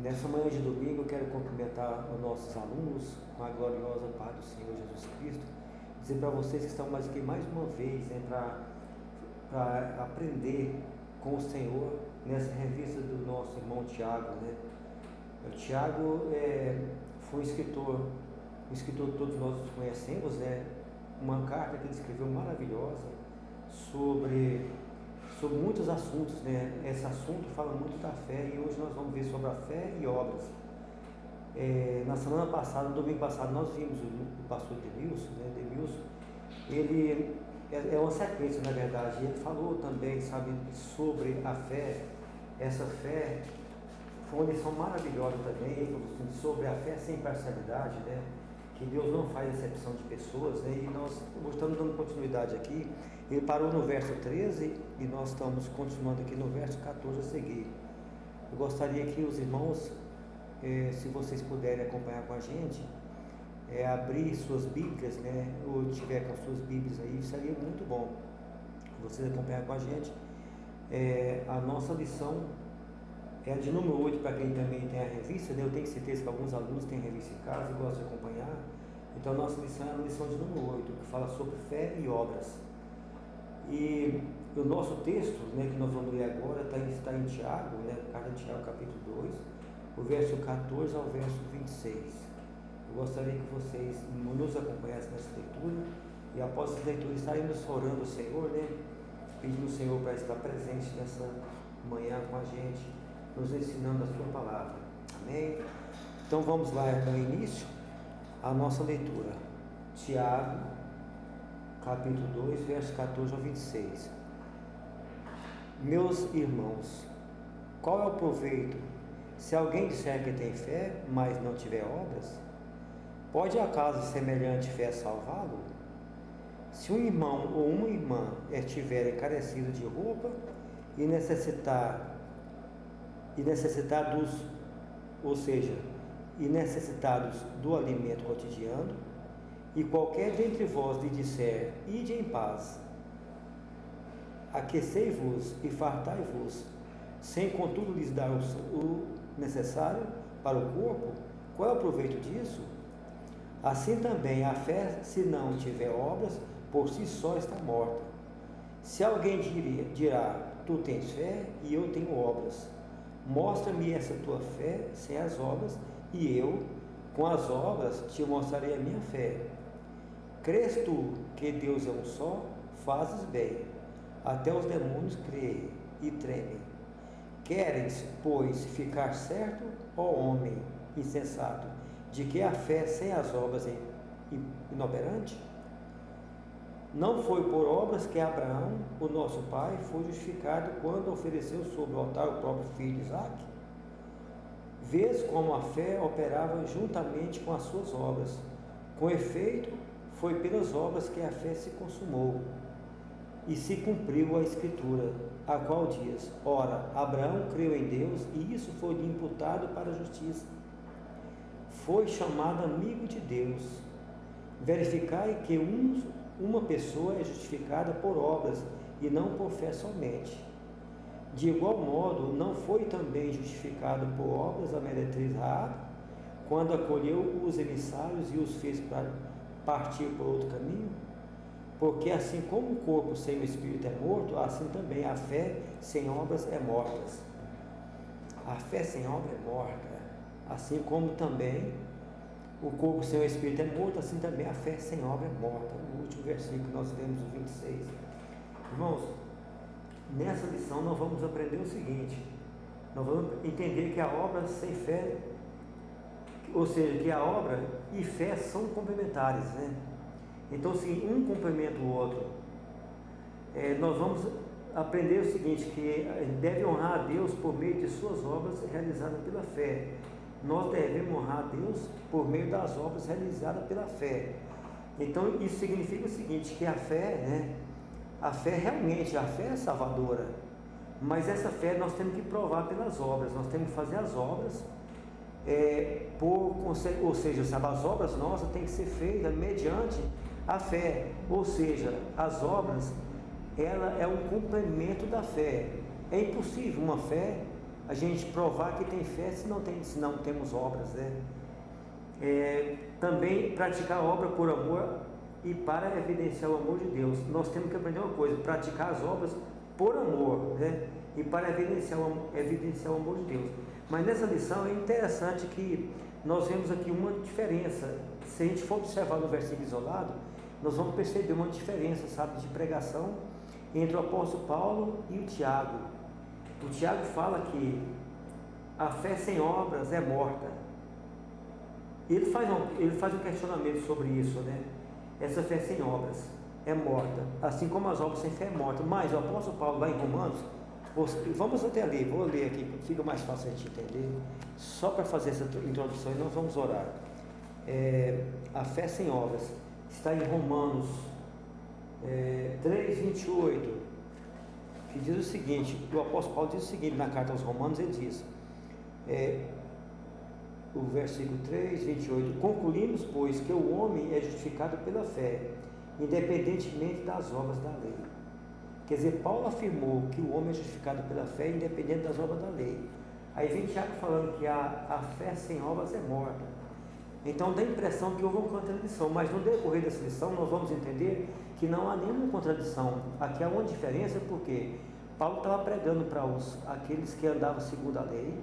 Nessa manhã de domingo eu quero cumprimentar os nossos alunos com a gloriosa paz do Senhor Jesus Cristo. Dizer para vocês que estão aqui mais uma vez, para aprender com o Senhor nessa revista do nosso irmão Tiago, né? O Tiago foi um escritor que todos nós conhecemos, né? Uma carta que ele escreveu maravilhosa sobre muitos assuntos, né? Esse assunto fala muito da fé e hoje nós vamos ver sobre a fé e obras. Na semana passada, no domingo passado, nós vimos o pastor Demilson, né? Demilson, ele é uma sequência, na verdade. Ele falou também, sabe, sobre a fé. Essa fé foi uma lição maravilhosa também. Ele falou assim, sobre a fé sem parcialidade, né? Que Deus não faz exceção de pessoas, né? E nós estamos dando continuidade aqui. Ele parou no verso 13 e nós estamos continuando aqui no verso 14 a seguir. Eu gostaria que os irmãos, se vocês puderem acompanhar com a gente, abrir suas Bíblias, né? Ou tiver com suas Bíblias aí, seria muito bom vocês acompanhar com a gente. A nossa lição é a de número 8, para quem também tem a revista, né? Eu tenho certeza que alguns alunos têm a revista em casa e gostam de acompanhar. Então a nossa lição é a lição de número 8, que fala sobre fé e obras. E o nosso texto, né, que nós vamos ler agora está em Tiago, né? Carta de Tiago, capítulo 2, o verso 14 ao verso 26. Eu gostaria que vocês nos acompanhassem nessa leitura e após essa leitura estaremos orando ao Senhor, né? Pedindo ao Senhor para estar presente nessa manhã com a gente, nos ensinando a sua palavra. Amém? Então vamos lá no início a nossa leitura. Tiago, capítulo 2, verso 14 ao 26. Meus irmãos, qual é o proveito se alguém disser que tem fé, mas não tiver obras? Pode acaso semelhante fé salvá-lo? Se um irmão ou uma irmã estiverem carecidos de roupa e necessitados, do alimento cotidiano, e qualquer dentre vós lhe disser, ide em paz, aquecei-vos e fartai-vos, sem contudo lhes dar o necessário para o corpo, qual é o proveito disso? Assim também a fé, se não tiver obras, por si só está morta. Se alguém dirá, tu tens fé e eu tenho obras, mostra-me essa tua fé sem as obras, e eu, com as obras, te mostrarei a minha fé. Crês tu que Deus é um só? Fazes bem. Até os demônios creem e tremem. Queres, pois, ficar certo, ó homem insensato, de que a fé sem as obras é inoperante? Não foi por obras que Abraão, o nosso pai, foi justificado quando ofereceu sobre o altar o próprio filho Isaque? Vês como a fé operava juntamente com as suas obras. Com efeito, foi pelas obras que a fé se consumou, e se cumpriu a Escritura, a qual diz, ora, Abraão creu em Deus, e isso foi-lhe imputado para a justiça. Foi chamado amigo de Deus. Verificai que uma pessoa é justificada por obras, e não por fé somente. De igual modo, não foi também justificado por obras a meretriz Raabe, quando acolheu os emissários e os fez para partir por outro caminho? Porque assim como o corpo sem o espírito é morto, assim também a fé sem obras é morta. A fé sem obra é morta. Assim como também o corpo sem o espírito é morto, assim também a fé sem obra é morta. No último versículo nós lemos o 26. Irmãos, nessa lição nós vamos aprender o seguinte: nós vamos entender que a obra sem fé, ou seja, que a obra e fé são complementares, né? Então, se um complementa o outro, nós vamos aprender o seguinte, que deve honrar a Deus por meio de suas obras realizadas pela fé. Nós devemos honrar a Deus por meio das obras realizadas pela fé. Então, isso significa o seguinte, que a fé, né? A fé realmente, a fé é salvadora, mas essa fé nós temos que provar pelas obras, nós temos que fazer as obras, ou seja, sabe, as obras nossas têm que ser feitas mediante a fé, ou seja, as obras, ela é um complemento da fé. É impossível uma fé a gente provar que tem fé se não temos obras, né? Também praticar a obra por amor e para evidenciar o amor de Deus. Nós temos que aprender uma coisa: praticar as obras por amor, né? E para evidenciar o amor de Deus. Mas nessa lição é interessante que nós vemos aqui uma diferença. Se a gente for observar no versículo isolado, nós vamos perceber uma diferença, sabe, de pregação entre o apóstolo Paulo e o Tiago. O Tiago fala que a fé sem obras é morta. Ele faz um questionamento sobre isso, né? Essa fé sem obras é morta, assim como as obras sem fé é morta. Mas o apóstolo Paulo, lá em Romanos, vamos até ali, vou ler aqui, fica mais fácil a gente entender. Só para fazer essa introdução, e nós vamos orar. A fé sem obras está em Romanos 3:28, que diz o seguinte: o apóstolo Paulo diz o seguinte na carta aos Romanos, ele diz, o versículo 3:28: concluímos, pois, que o homem é justificado pela fé, independentemente das obras da lei. Quer dizer, Paulo afirmou que o homem é justificado pela fé, independente das obras da lei. Aí vem Tiago falando que a fé sem obras é morta. Então dá a impressão que houve uma contradição, mas no decorrer dessa lição nós vamos entender que não há nenhuma contradição. Aqui há uma diferença, porque Paulo estava pregando para aqueles que andavam segundo a lei,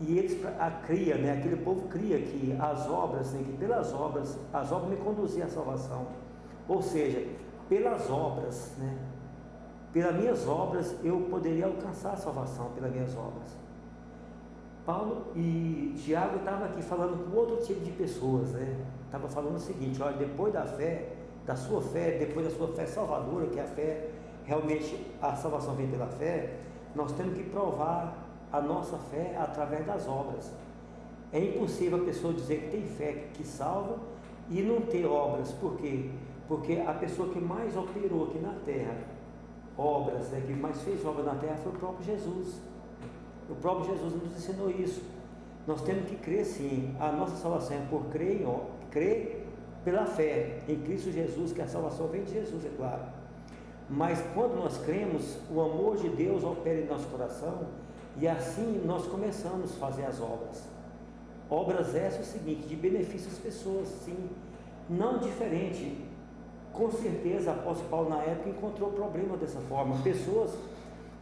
e eles cria, né? Aquele povo cria que as obras, né? Que pelas obras, as obras me conduziam à salvação. Ou seja, pelas obras, né? Pelas minhas obras eu poderia alcançar a salvação, pelas minhas obras. Paulo e Tiago estavam aqui falando com outro tipo de pessoas, né? Estava falando o seguinte: olha, depois da fé, depois da sua fé salvadora, que é a fé, realmente a salvação vem pela fé, nós temos que provar a nossa fé através das obras. É impossível a pessoa dizer que tem fé que salva e não ter obras. Por quê? Porque a pessoa que mais operou aqui na terra, obras, né, que mais fez obras na terra, foi o próprio Jesus. O próprio Jesus nos ensinou isso. Nós temos que crer sim. A nossa salvação é por crer pela fé em Cristo Jesus, que a salvação vem de Jesus, é claro. Mas quando nós cremos, o amor de Deus opera em nosso coração, e assim nós começamos a fazer as obras. Obras essas, o seguinte, de benefício às pessoas, sim, não diferente. Com certeza, o apóstolo Paulo na época encontrou problema dessa forma. Pessoas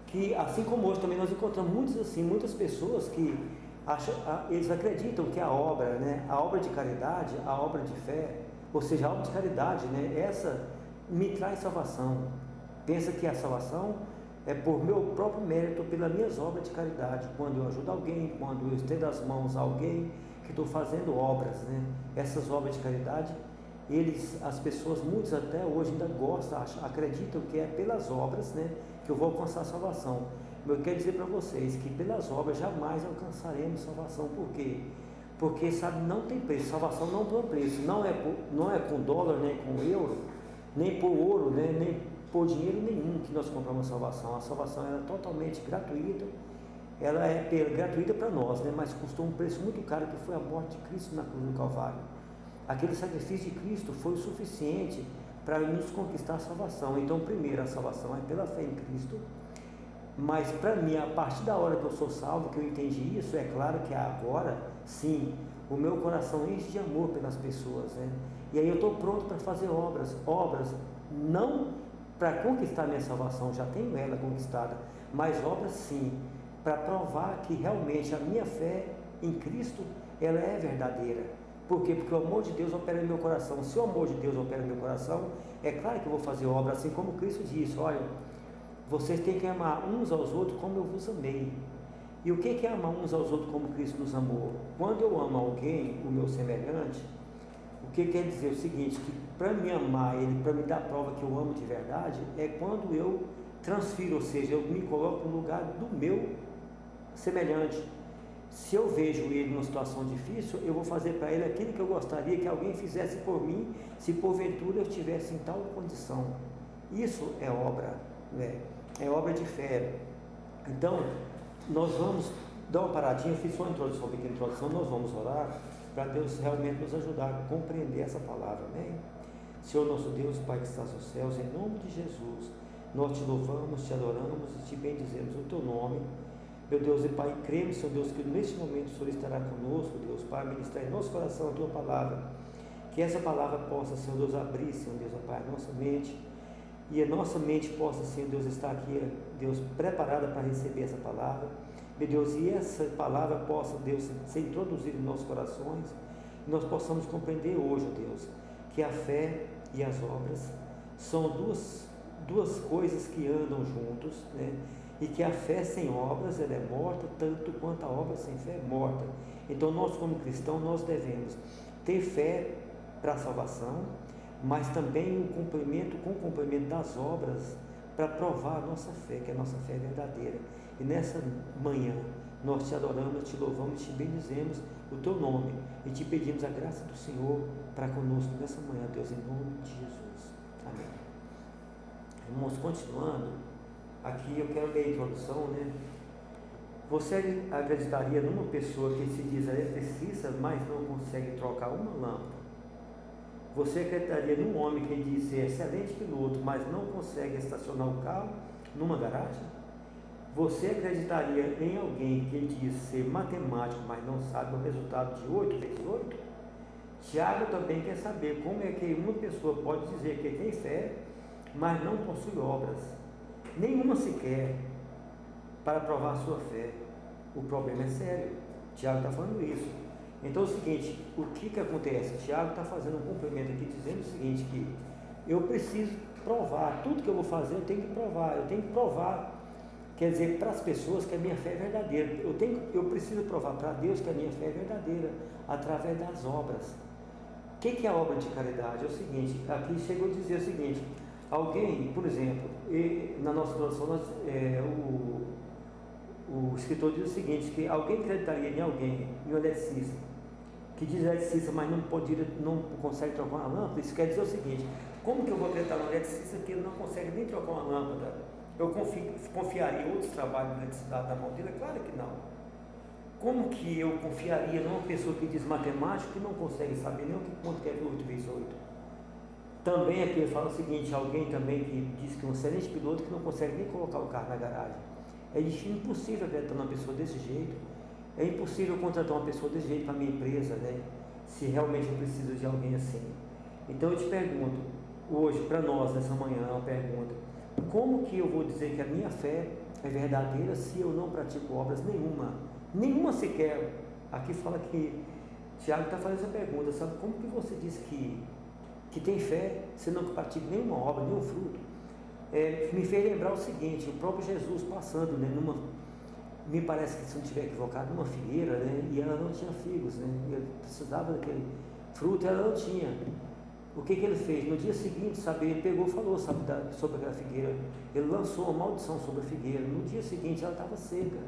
que, assim como hoje também nós encontramos muitas pessoas que eles acreditam que a obra, né, a obra de caridade, a obra de fé, ou seja, a obra de caridade, né, essa me traz salvação. Pensa que a salvação é por meu próprio mérito, pelas minhas obras de caridade, quando eu ajudo alguém, quando eu estendo as mãos a alguém, que estou fazendo obras, né? Essas obras de caridade, as pessoas, muitos até hoje ainda gostam, acreditam que é pelas obras, né, que eu vou alcançar a salvação. Eu quero dizer para vocês que pelas obras jamais alcançaremos salvação. Por quê? Porque, sabe, não tem preço. Salvação não tem preço. Não é com dólar, nem com euro, nem por ouro, né, nem por dinheiro nenhum que nós compramos a salvação. A salvação é totalmente gratuita. Ela é gratuita para nós, né, mas custou um preço muito caro, que foi a morte de Cristo na cruz do Calvário. Aquele sacrifício de Cristo foi o suficiente para nos conquistar a salvação. Então, primeiro, a salvação é pela fé em Cristo. Mas para mim, a partir da hora que eu sou salvo, que eu entendi isso, é claro que agora, sim, o meu coração enche de amor pelas pessoas, né? E aí eu estou pronto para fazer obras não para conquistar minha salvação, já tenho ela conquistada, mas obras sim, para provar que realmente a minha fé em Cristo, ela é verdadeira. Por quê? Porque o amor de Deus opera no meu coração. Se o amor de Deus opera no meu coração, é claro que eu vou fazer obra, assim como Cristo disse: olha, vocês têm que amar uns aos outros como eu vos amei. E o que é amar uns aos outros como Cristo nos amou? Quando eu amo alguém, o meu semelhante, o que quer dizer? O seguinte, que para me amar ele, para me dar prova que eu amo de verdade, é quando eu transfiro, ou seja, eu me coloco no lugar do meu semelhante. Se eu vejo ele numa situação difícil, eu vou fazer para ele aquilo que eu gostaria que alguém fizesse por mim, se porventura eu estivesse em tal condição. Isso é obra, né? É obra de fé. Então, nós vamos dar uma paradinha, eu fiz só uma pequena introdução, nós vamos orar para Deus realmente nos ajudar a compreender essa palavra, amém? Senhor nosso Deus, Pai que estás nos céus, em nome de Jesus, nós te louvamos, te adoramos e te bendizemos o teu nome. Meu Deus e Pai, cremos, Senhor Deus, que neste momento o Senhor estará conosco, Deus, para ministrar em nosso coração a Tua palavra. Que essa palavra possa, Senhor Deus, abrir, Senhor Deus, Pai, a nossa mente, e a nossa mente possa, Senhor Deus, estar aqui, Deus, preparada para receber essa palavra. Meu Deus, e essa palavra possa, Deus, ser introduzida em nossos corações, e nós possamos compreender hoje, Deus, que a fé e as obras são duas coisas que andam juntos, né? E que a fé sem obras, ela é morta, tanto quanto a obra sem fé é morta. Então nós, como cristãos, nós devemos ter fé para a salvação, mas também com o cumprimento das obras, para provar a nossa fé, que a nossa fé é verdadeira. E nessa manhã, nós te adoramos, te louvamos, te bendizemos o teu nome, e te pedimos a graça do Senhor para conosco nessa manhã, Deus, em nome de Jesus. Amém. Irmãos, continuando, aqui eu quero ler a introdução, né? Você acreditaria numa pessoa que se diz eletricista, mas não consegue trocar uma lâmpada? Você acreditaria num homem que diz ser excelente piloto, mas não consegue estacionar o carro numa garagem? Você acreditaria em alguém que diz ser matemático, mas não sabe o resultado de 8 vezes 8? Tiago também quer saber como é que uma pessoa pode dizer que tem fé, mas não possui obras, nenhuma sequer, para provar a sua fé. O problema é sério. Tiago está falando isso. Então é o seguinte, o que acontece? Tiago está fazendo um cumprimento aqui, dizendo o seguinte, que eu preciso provar, tudo que eu vou fazer eu tenho que provar, quer dizer, para as pessoas que a minha fé é verdadeira. Eu preciso provar para Deus que a minha fé é verdadeira, através das obras. O que é a obra de caridade? É o seguinte, aqui chegou a dizer o seguinte, alguém, por exemplo, na nossa tradução, o escritor diz o seguinte, que alguém acreditaria em alguém, em um eletricista, que diz eletricista, mas não consegue trocar uma lâmpada. Isso quer dizer o seguinte, como que eu vou acreditar no eletricista que ele não consegue nem trocar uma lâmpada? Eu confiaria em outros trabalhos de eletricidade na mão dele? É claro que não. Como que eu confiaria numa pessoa que diz matemática, que não consegue saber nem quanto que é 8 vezes 8? Também aqui ele fala o seguinte, alguém também que diz que é um excelente piloto, que não consegue nem colocar o carro na garagem. É impossível acreditar numa pessoa desse jeito. É impossível contratar uma pessoa desse jeito para a minha empresa, né? Se realmente eu preciso de alguém assim. Então eu te pergunto, hoje, para nós, nessa manhã, uma pergunta: como que eu vou dizer que a minha fé é verdadeira se eu não pratico obras nenhuma? Nenhuma sequer. Aqui fala que Tiago está fazendo essa pergunta, sabe? Como que você diz que tem fé se não pratica nenhuma obra, nenhum fruto? Me fez lembrar o seguinte, o próprio Jesus passando, né, me parece que, se não estiver equivocado, numa figueira, né, e ela não tinha figos, né, ele precisava daquele fruto e ela não tinha. O que ele fez? No dia seguinte, sabe, ele pegou e falou, sabe, sobre aquela figueira, ele lançou uma maldição sobre a figueira. No dia seguinte ela estava seca.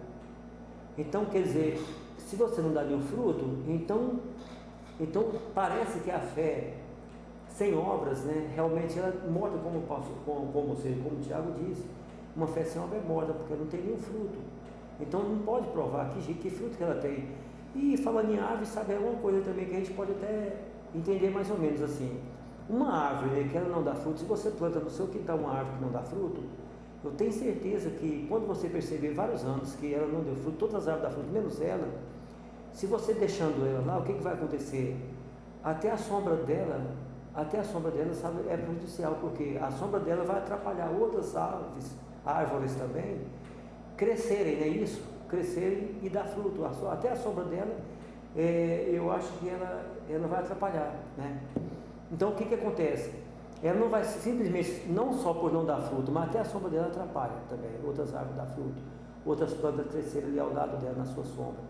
Então, quer dizer, se você não dá nenhum fruto, então parece que a fé sem obras, né, realmente ela é morta, como o Tiago disse. Uma fé sem obra é morta, porque ela não tem nenhum fruto. Então não pode provar que fruto que ela tem. E falando em árvore, sabe, é uma coisa também que a gente pode até entender mais ou menos assim. Uma árvore, né, que ela não dá fruto, se você planta no seu quintal uma árvore que não dá fruto, eu tenho certeza que quando você perceber vários anos que ela não deu fruto, todas as árvores dão fruto, menos ela, se você deixando ela lá, o que vai acontecer? Até a sombra dela, sabe, é prejudicial, porque a sombra dela vai atrapalhar outras árvores também, crescerem, não é isso? Crescerem e dar fruto. Até a sombra dela, eu acho que ela vai atrapalhar, né? Então o que acontece? Ela não vai simplesmente, não só por não dar fruto, mas até a sombra dela atrapalha também. Outras árvores dão fruto, outras plantas crescerem ali ao lado dela, na sua sombra.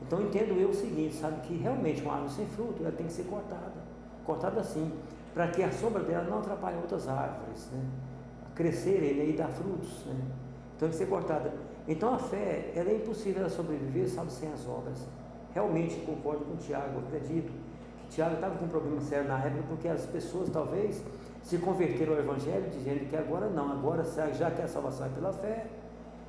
Então entendo eu o seguinte, sabe, que realmente uma árvore sem fruto, ela tem que ser cortada assim, para que a sombra dela não atrapalhe outras árvores, né, crescerem, né, e dar frutos, né? Então tem que ser cortada. Então a fé, ela é impossível ela sobreviver, sabe, sem as obras. Realmente concordo com o Tiago, acredito que Tiago estava com um problema sério na época, porque as pessoas talvez se converteram ao Evangelho dizendo que agora não, agora já que a salvação é pela fé.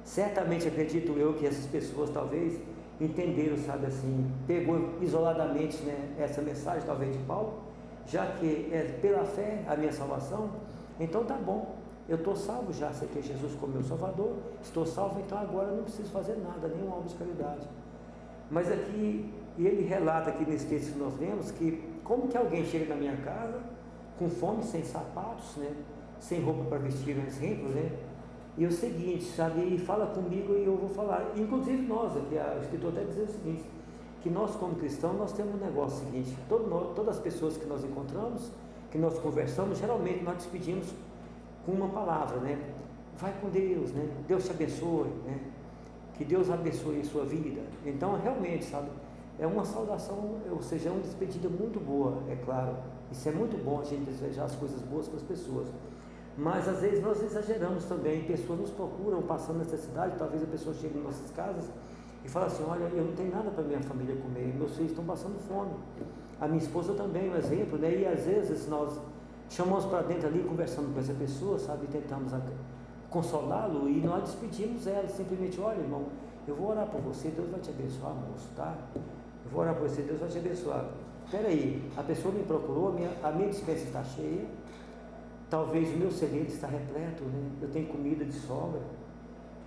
Certamente acredito eu que essas pessoas talvez entenderam, sabe, assim, pegou isoladamente, né, essa mensagem talvez de Paulo, já que é pela fé a minha salvação, então tá bom, Eu estou salvo já, aceitei Jesus como meu Salvador, estou salvo, então agora eu não preciso fazer nada, nenhuma obra de caridade. Mas aqui, ele relata aqui nesse texto que nós lemos, que como que alguém chega na minha casa, com fome, sem sapatos, né? Sem roupa para vestir, um exemplo, né? E o seguinte, sabe, e fala comigo e eu vou falar, inclusive nós aqui, o escritor até diz o seguinte, que nós como cristãos, nós temos um negócio seguinte, todas as pessoas que nós encontramos, que nós conversamos, geralmente nós despedimos com uma palavra, né? Vai com Deus, né? Deus te abençoe, né? Que Deus abençoe a sua vida. Então, realmente, sabe, é uma saudação, ou seja, é uma despedida muito boa, é claro. Isso é muito bom, a gente desejar as coisas boas para as pessoas. Mas, às vezes, nós exageramos também. Pessoas nos procuram, passando necessidade, talvez a pessoa chegue em nossas casas e fala assim, olha, eu não tenho nada para minha família comer, meus filhos estão passando fome. A minha esposa também, um exemplo, né? E, às vezes, nós chamamos para dentro ali, conversando com essa pessoa, sabe, tentamos consolá-lo e nós despedimos ela, simplesmente, olha, irmão, eu vou orar por você, Deus vai te abençoar, moço, tá? Eu vou orar por você, Deus vai te abençoar. Espera aí, a pessoa me procurou, a minha despensa está cheia, talvez o meu celeiro está repleto, né? Eu tenho comida de sobra.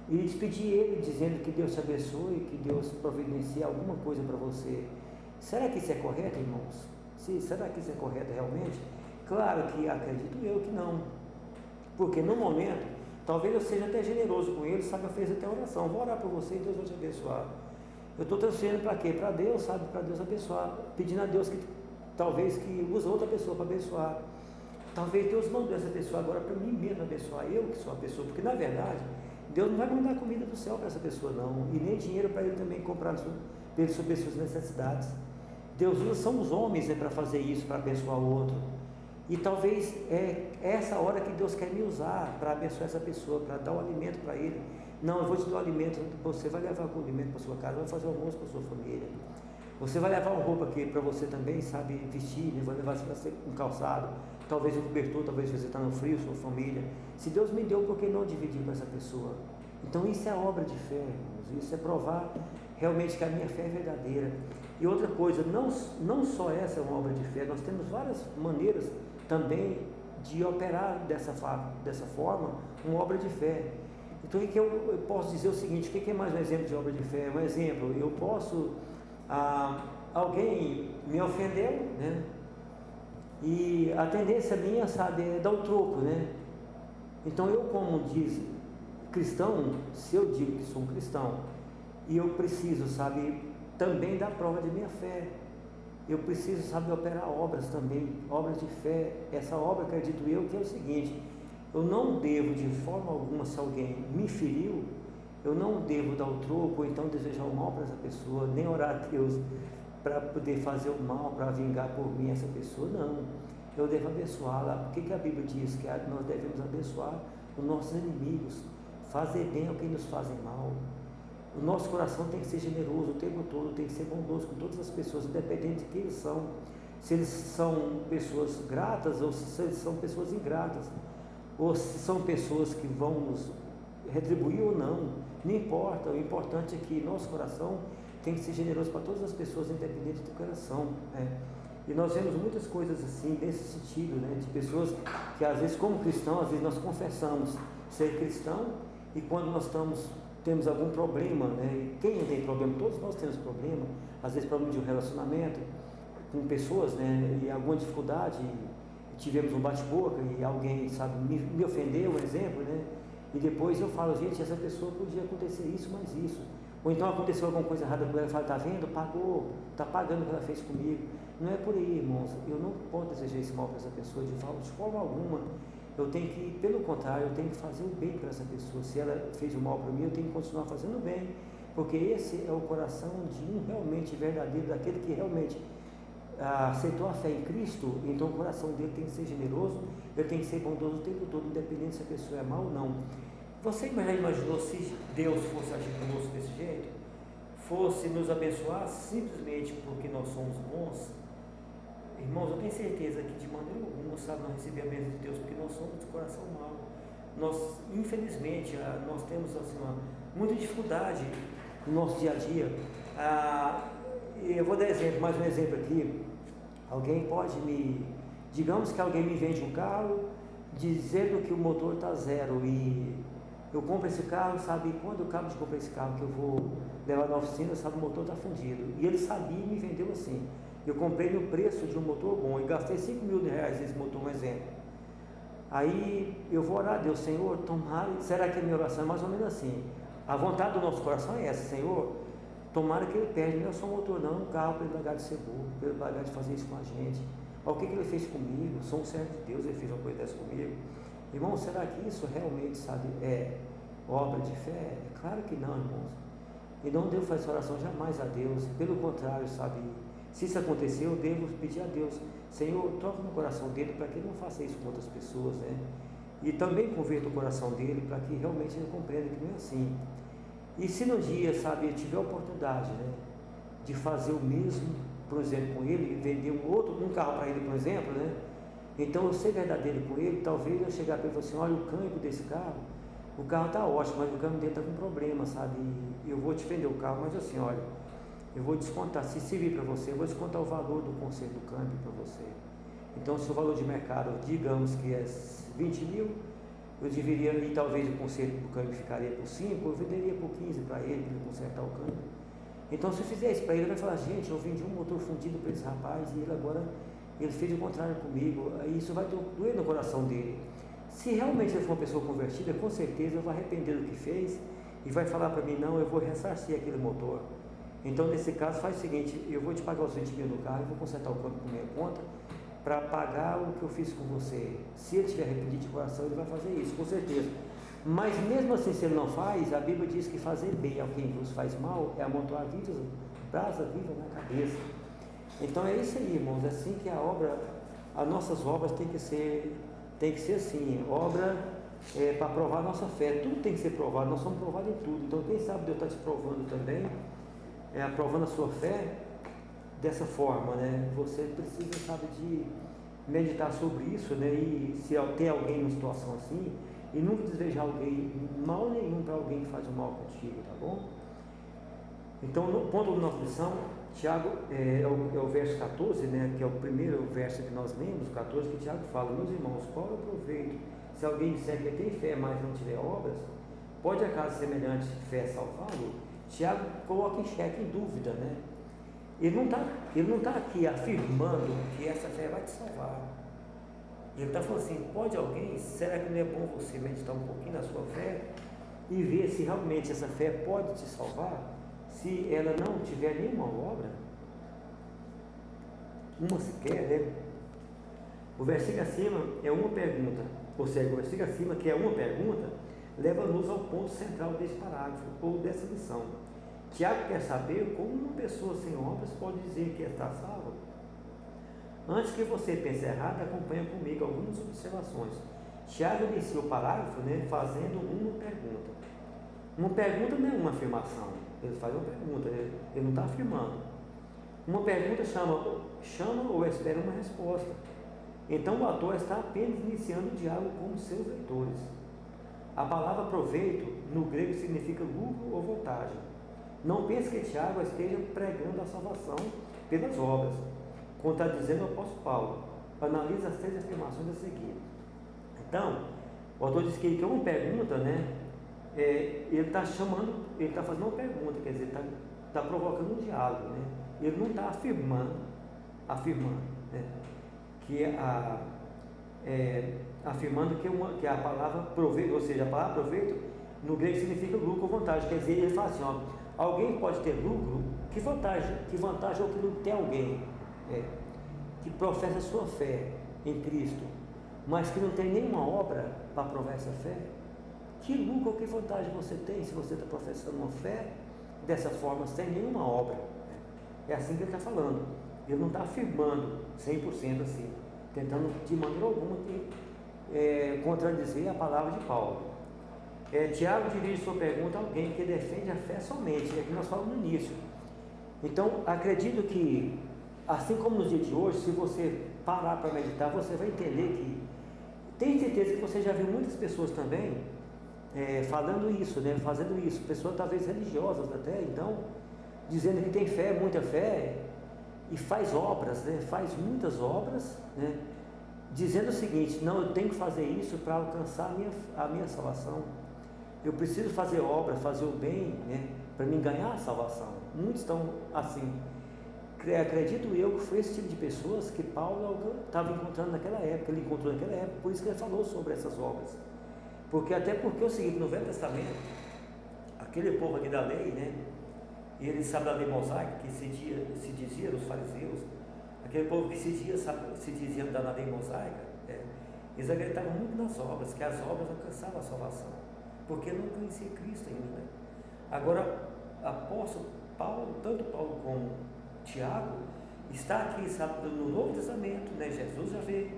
E despedir ele dizendo que Deus te abençoe, que Deus providencie alguma coisa para você. Será que isso é correto, irmãos? Sim, será que isso é correto realmente? Claro que acredito eu que não, porque no momento, talvez eu seja até generoso com ele, sabe, eu fiz até oração, vou orar por você e Deus vai te abençoar. Eu estou transferindo para quê? Para Deus, sabe, para Deus abençoar, pedindo a Deus que talvez que use outra pessoa para abençoar. Talvez Deus mandou essa pessoa agora para mim mesmo abençoar, eu que sou a pessoa, porque na verdade, Deus não vai mandar comida do céu para essa pessoa não, e nem dinheiro para ele também comprar pelas suas necessidades. Deus usa, são os homens, né, para fazer isso, para abençoar o outro. E talvez é essa hora que Deus quer me usar para abençoar essa pessoa, para dar o alimento para ele. Não, eu vou te dar o alimento, você vai levar o alimento para sua casa, vai fazer o almoço para sua família. Você vai levar uma roupa aqui para você também, sabe, vestir, né? Vai levar um calçado, talvez um cobertor, talvez você está no frio, sua família. Se Deus me deu, por que não dividir com essa pessoa? Então isso é obra de fé, irmãos. Isso é provar realmente que a minha fé é verdadeira. E outra coisa, não só essa é uma obra de fé, nós temos várias maneiras também de operar dessa forma uma obra de fé. Então o que eu posso dizer o seguinte, o que é mais um exemplo de obra de fé? Um exemplo, eu posso, alguém me ofendeu, né? E a tendência minha, sabe, é dar o troco, né? Então eu, como diz cristão, se eu digo que sou um cristão e eu preciso, sabe, também dar prova de minha fé, eu preciso, sabe, operar obras também, obras de fé. Essa obra, acredito eu, que é o seguinte, eu não devo de forma alguma, se alguém me feriu, eu não devo dar o troco, ou então desejar o mal para essa pessoa, nem orar a Deus para poder fazer o mal, para vingar por mim essa pessoa, não. Eu devo abençoá-la. O que a Bíblia diz? Que nós devemos abençoar os nossos inimigos, fazer bem ao que nos fazem mal. O nosso coração tem que ser generoso o tempo todo, tem que ser bondoso com todas as pessoas, independente de quem eles são. Se eles são pessoas gratas ou se eles são pessoas ingratas, ou se são pessoas que vão nos retribuir ou não, não importa. O importante é que nosso coração tem que ser generoso para todas as pessoas, independente do coração, né? E nós vemos muitas coisas assim, nesse sentido, né? De pessoas que às vezes, como cristãos, às vezes nós confessamos ser cristão, e quando nós temos algum problema, né? E quem não tem problema? Todos nós temos problema, às vezes problema de um relacionamento com pessoas, né? E alguma dificuldade, tivemos um bate-boca e alguém, sabe, me ofendeu, um exemplo, né? E depois eu falo, gente, essa pessoa podia acontecer isso, mas isso. Ou então aconteceu alguma coisa errada com ela, eu falo, está vendo? Pagou, está pagando o que ela fez comigo. Não é por aí, irmãos, eu não posso desejar esse mal para essa pessoa de forma alguma. Eu tenho que, pelo contrário, eu tenho que fazer o bem para essa pessoa. Se ela fez o mal para mim, eu tenho que continuar fazendo o bem, porque esse é o coração de um realmente verdadeiro, daquele que realmente aceitou a fé em Cristo. Então o coração dele tem que ser generoso, ele tem que ser bondoso o tempo todo, independente se a pessoa é má ou não. Você já imaginou se Deus fosse agir conosco desse jeito? Fosse nos abençoar simplesmente porque nós somos bons? Irmãos, eu tenho certeza que de maneira alguma, sabe, não receber a bênção de Deus, porque nós somos de coração mau. Nós, infelizmente, nós temos assim, muita dificuldade no nosso dia a dia. Eu vou dar mais um exemplo aqui. Digamos que alguém me vende um carro, dizendo que o motor está zero e eu compro esse carro, sabe, quando eu acabo de comprar esse carro que eu vou levar na oficina, sabe, o motor está fundido. E ele sabia e me vendeu assim. Eu comprei no preço de um motor bom e gastei 5 mil reais nesse motor, um exemplo. Aí eu vou orar a Deus, Senhor, tomara, será que a minha oração é mais ou menos assim? A vontade do nosso coração é essa, Senhor, tomara que ele perde, não é só um motor não, um carro para ele largar de ser burro, para ele largar de fazer isso com a gente. Olha o que ele fez comigo, sou um servo de Deus, ele fez uma coisa dessa comigo. Irmão, será que isso realmente, sabe, é obra de fé? É claro que não, irmãos. E não devo fazer essa oração jamais a Deus, pelo contrário, sabe, se isso aconteceu, eu devo pedir a Deus, Senhor, toca no coração dele para que ele não faça isso com outras pessoas, né? E também converta o coração dele para que realmente ele compreenda que não é assim. E se no dia, sabe, tiver a oportunidade, né, de fazer o mesmo, por exemplo, com ele, vender um carro para ele, por exemplo, né? Então eu ser verdadeiro com ele, talvez eu chegar para ele e falar assim, olha, o câmbio desse carro, o carro está ótimo, mas o câmbio dele está com problema, sabe? E eu vou te vender o carro, mas assim, olha, eu vou descontar, se servir para você, eu vou descontar o valor do conserto do câmbio para você. Então, se o valor de mercado, digamos que é 20 mil, eu deveria, e talvez o conserto do câmbio ficaria por 5, eu venderia por 15 para ele consertar o câmbio. Então, se eu fizer isso para ele, ele vai falar, gente, eu vendi um motor fundido para esse rapaz e ele agora, ele fez o contrário comigo, aí isso vai doer no coração dele. Se realmente ele for uma pessoa convertida, com certeza ele vai arrepender do que fez e vai falar para mim, não, eu vou ressarcir aquele motor. Então, nesse caso, faz o seguinte, eu vou te pagar os 20 mil no carro, eu vou consertar o câmbio por minha conta, para pagar o que eu fiz com você. Se ele estiver arrependido de coração, ele vai fazer isso, com certeza. Mas mesmo assim, se ele não faz, a Bíblia diz que fazer bem a quem vos faz mal é amontoar brasa viva na cabeça. Então é isso aí, irmãos, é assim que as nossas obras tem que ser assim, obra para provar a nossa fé, tudo tem que ser provado, nós somos provados em tudo. Então quem sabe Deus está te provando também, aprovando a sua fé dessa forma, né? Você precisa, sabe, de meditar sobre isso, né? E se tem alguém numa situação assim, e nunca desejar alguém, mal nenhum para alguém que faz o mal contigo, tá bom? Então, no ponto da nossa lição, Tiago, é o verso 14, né? Que é o primeiro verso que nós lemos, 14, que Tiago fala, meus irmãos, qual é o proveito? Se alguém disser que tem fé, mas não tiver obras, pode acaso semelhante fé salvá-lo? Tiago coloca em xeque, em dúvida, né? Ele não tá aqui afirmando que essa fé vai te salvar. Ele está falando assim, pode alguém, será que não é bom você meditar um pouquinho na sua fé e ver se realmente essa fé pode te salvar? Se ela não tiver nenhuma obra, uma sequer, né? O versículo acima é uma pergunta, ou seja, o versículo acima, que é uma pergunta, leva-nos ao ponto central desse parágrafo, ou dessa lição. Tiago quer saber como uma pessoa sem obras pode dizer que está salva. Antes que você pense errado, acompanhe comigo algumas observações. Tiago inicia o parágrafo, né, fazendo uma pergunta. Uma pergunta não é uma afirmação, ele faz uma pergunta, ele não está afirmando. Uma pergunta chama ou espera uma resposta. Então o autor está apenas iniciando o diálogo com seus leitores. A palavra proveito no grego significa lucro ou vantagem. Não pense que Tiago esteja pregando a salvação pelas obras, como está dizendo o apóstolo Paulo. Analise as 3 afirmações a seguir. Então, o autor diz que é uma pergunta, né? Ele está fazendo uma pergunta, quer dizer, está provocando um diálogo, né? Ele não está afirmando, né? Afirmando que a palavra proveito, ou seja, a palavra proveito no grego significa lucro ou vantagem, quer dizer, ele fala assim, ó, alguém pode ter lucro, que vantagem ou que lucro tem alguém que professa a sua fé em Cristo, mas que não tem nenhuma obra para provar essa fé? Que lucro ou que vantagem você tem se você está professando uma fé dessa forma, sem nenhuma obra? É assim que ele está falando. Ele não está afirmando 100% assim, tentando de maneira alguma contradizer a palavra de Paulo. Tiago dirige sua pergunta a alguém que defende a fé somente, é que nós falamos no início. Então, acredito que, assim como nos dias de hoje, se você parar para meditar, você vai entender que, tenho certeza que você já viu muitas pessoas também falando isso, né, fazendo isso, pessoas talvez religiosas até, então, dizendo que tem fé, muita fé, e faz obras, né, faz muitas obras, né, dizendo o seguinte: não, eu tenho que fazer isso para alcançar a minha salvação. Eu preciso fazer obra, fazer o bem, né, para me ganhar a salvação. Muitos estão assim. Acredito eu que foi esse tipo de pessoas que Paulo estava encontrando naquela época, ele encontrou naquela época, por isso que ele falou sobre essas obras. Até porque é o seguinte, no Velho Testamento, aquele povo aqui da lei, né, e eles sabem da lei mosaica, que se dizia os fariseus, aquele povo que se dizia da lei mosaica, eles acreditavam muito nas obras, que as obras alcançavam a salvação, porque não conhecia Cristo ainda. Agora, apóstolo Paulo, tanto Paulo como Tiago, está aqui, sabe, no Novo Testamento, né? Jesus já veio,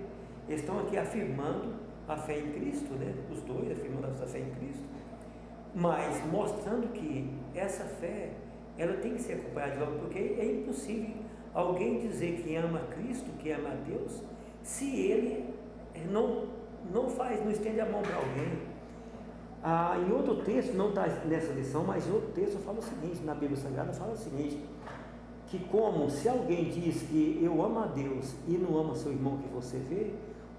eles estão aqui afirmando a fé em Cristo, né? Os dois afirmando a fé em Cristo, mas mostrando que essa fé, ela tem que ser acompanhada de obra, porque é impossível alguém dizer que ama Cristo, que ama a Deus, se ele não estende a mão para alguém. Em outro texto, não está nessa lição, mas em outro texto fala o seguinte, na Bíblia Sagrada fala o seguinte, que como se alguém diz que eu amo a Deus e não ama seu irmão que você vê,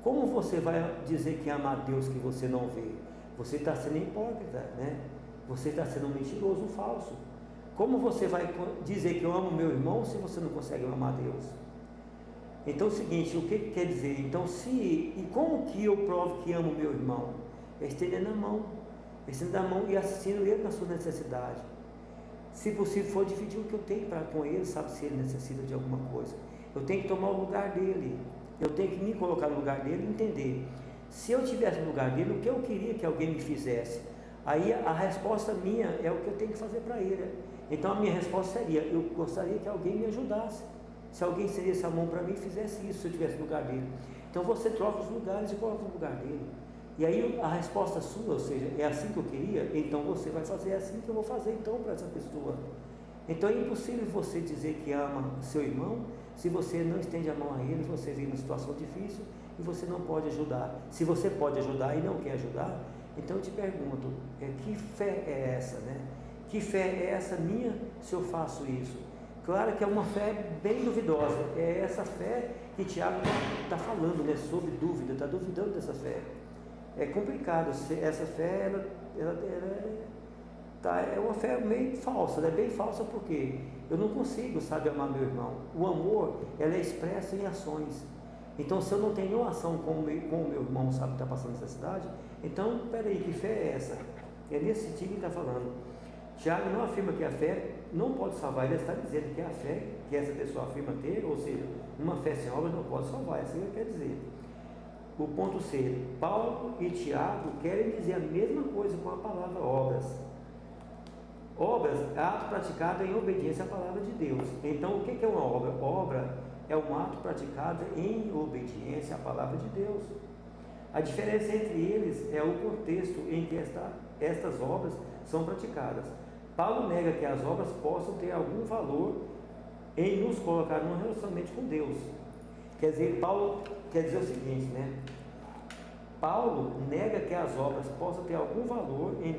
como você vai dizer que ama a Deus que você não vê? Você está sendo hipócrita, né? Você está sendo um mentiroso, um falso. Como você vai dizer que eu amo meu irmão se você não consegue amar a Deus? Então é o seguinte, o que quer dizer? Então e como que eu provo que amo meu irmão? É estendendo a mão e assistindo ele na sua necessidade. Se possível for dividir o que eu tenho com ele, sabe, se ele necessita de alguma coisa. Eu tenho que tomar o lugar dele, eu tenho que me colocar no lugar dele e entender. Se eu estivesse no lugar dele, o que eu queria que alguém me fizesse? Aí a resposta minha é o que eu tenho que fazer para ele. Então a minha resposta seria, eu gostaria que alguém me ajudasse. Se alguém estendesse a mão para mim e fizesse isso, se eu estivesse no lugar dele. Então você troca os lugares e coloca no lugar dele. E aí a resposta sua, ou seja, é assim que eu queria, então você vai fazer assim que eu vou fazer então para essa pessoa. Então é impossível você dizer que ama seu irmão, se você não estende a mão a ele, você vive numa situação difícil e você não pode ajudar. Se você pode ajudar e não quer ajudar, então eu te pergunto, que fé é essa, né? Que fé é essa minha se eu faço isso? Claro que é uma fé bem duvidosa, é essa fé que Tiago está falando, né? Sobre dúvida, está duvidando dessa fé. É complicado, essa fé é uma fé meio falsa, ela é bem falsa porque eu não consigo, sabe, amar meu irmão. O amor, ela é expressa em ações. Então se eu não tenho nenhuma ação com o meu irmão, sabe, que está passando necessidade, então, peraí, que fé é essa? É nesse sentido que ele está falando. Tiago não afirma que a fé não pode salvar, ele está dizendo que a fé que essa pessoa afirma ter, ou seja, uma fé sem obras não pode salvar, é assim que ele quer dizer. O ponto C, Paulo e Tiago querem dizer a mesma coisa com a palavra obras. Obras é ato praticado em obediência à palavra de Deus. Então, o que é uma obra? Obra é um ato praticado em obediência à palavra de Deus. A diferença entre eles é o contexto em que estas obras são praticadas. Paulo nega que as obras possam ter algum valor em nos colocar num relacionamento com Deus. Quer dizer, Paulo quer dizer o seguinte, né? Paulo nega que as obras possam ter algum valor em